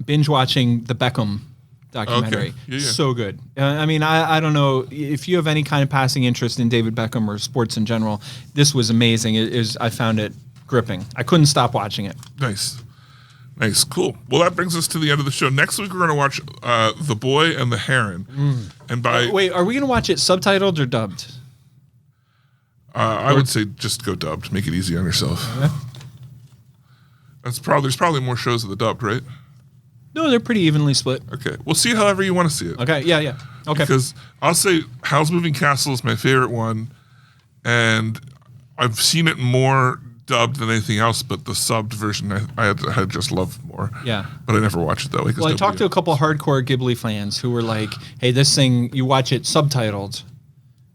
S7: binge watching the Beckham documentary.
S6: Okay. Yeah.
S7: So good. I don't know if you have any kind of passing interest in David Beckham or sports in general. This was amazing. I found it gripping. I couldn't stop watching it.
S6: Nice. Cool. Well, that brings us to the end of the show. Next week, we're going to watch The Boy and the Heron. And
S7: Wait, are we going to watch it subtitled or dubbed?
S6: I would say just go dubbed. Make it easy on yourself.
S7: Yeah.
S6: There's probably more shows of the dubbed, right?
S7: No, they're pretty evenly split.
S6: Okay. We'll see it however you want to see it.
S7: Okay, yeah. Okay.
S6: Because I'll say Howl's Moving Castle is my favorite one. And I've seen it more dubbed than anything else, but the subbed version I just love more.
S7: Yeah.
S6: But I never watch it that way.
S7: Well, I talked to a couple hardcore Ghibli fans who were like, hey, this thing, you watch it subtitled.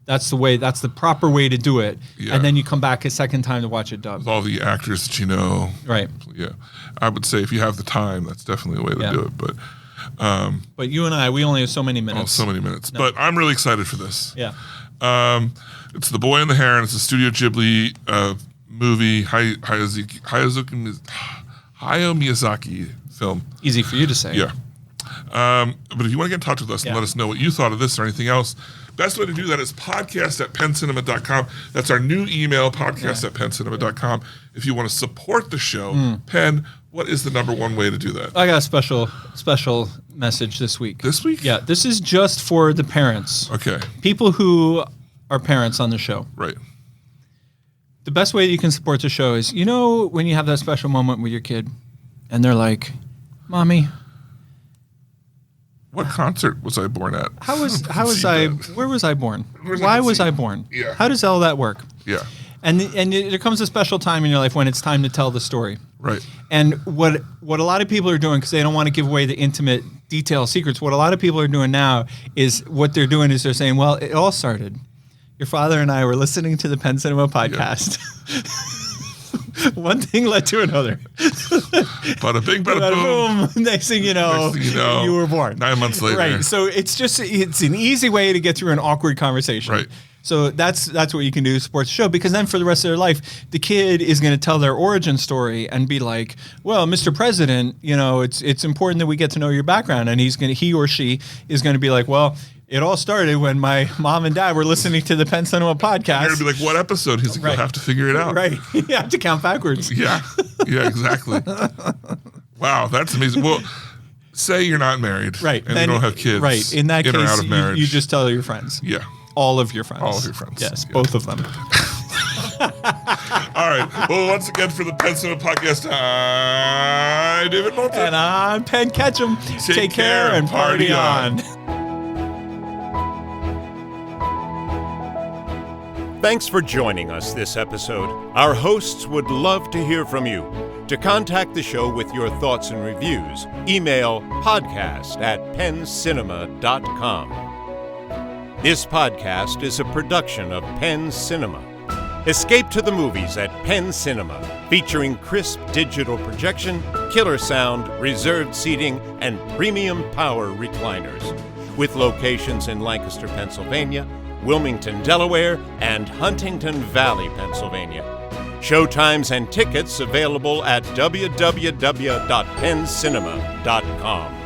S7: That's the proper way to do it.
S6: Yeah.
S7: And then you come back a second time to watch it dubbed.
S6: With all the actors that you know.
S7: Right.
S6: Yeah. I would say if you have the time, that's definitely a way to do it. But
S7: you and I, we only have so many minutes.
S6: so many minutes. No. But I'm really excited for this.
S7: Yeah.
S6: It's The Boy and the Heron. It's a Studio Ghibli movie, Hayao Miyazaki film.
S7: Easy for you to say.
S6: Yeah. But if you want to get in touch with us and let us know what you thought of this or anything else, best way to do that is podcast@penncinema.com. That's our new email, podcast@penncinema.com. If you want to support the show, Penn, what is the number one way to do that?
S7: I got a special message this week.
S6: This week?
S7: Yeah, this is just for the parents.
S6: Okay.
S7: People who are parents on the show.
S6: Right.
S7: The best way that you can support the show is, when you have that special moment with your kid and they're like, Mommy,
S6: what concert was I born at?
S7: where was I born? Why was I born?
S6: Yeah.
S7: How does all that work?
S6: Yeah.
S7: And there comes a special time in your life when it's time to tell the story.
S6: Right.
S7: And what a lot of people are doing, because they don't want to give away the intimate detail secrets, what a lot of people are doing now is what they're doing is they're saying, well, it all started. Your father and I were listening to the Penn Cinema podcast. One thing led to another.
S6: Bada bing, bada boom.
S7: Next thing you know, you were born.
S6: 9 months later.
S7: Right. So it's an easy way to get through an awkward conversation.
S6: Right.
S7: So that's what you can do to support the show, because then for the rest of their life, the kid is going to tell their origin story and be like, well, Mr. President, it's important that we get to know your background. And he or she is going to be like, well, it all started when my mom and dad were listening to the Penn Cinema podcast.
S6: You're going to be like, what episode? He's like,
S7: Right.
S6: You'll have to figure it out.
S7: Right. You have to count backwards.
S6: Yeah. Yeah, exactly. Wow, that's amazing. Well, say you're not married.
S7: Right.
S6: And you don't have kids.
S7: Right. In that
S6: or
S7: case,
S6: out of marriage.
S7: you just tell your friends.
S6: Yeah.
S7: All of your friends.
S6: All of your friends.
S7: Yes,
S6: Yeah.
S7: both of them.
S6: All right. Well, once again, for the Penn Cinema Podcast, I'm David Moulton.
S7: And I'm Penn Ketchum. Take care and party on.
S5: Thanks for joining us this episode. Our hosts would love to hear from you. To contact the show with your thoughts and reviews, email podcast@penncinema.com. This podcast is a production of Penn Cinema. Escape to the movies at Penn Cinema, featuring crisp digital projection, killer sound, reserved seating, and premium power recliners. With locations in Lancaster, Pennsylvania, Wilmington, Delaware, and Huntington Valley, Pennsylvania. Showtimes and tickets available at www.penncinema.com.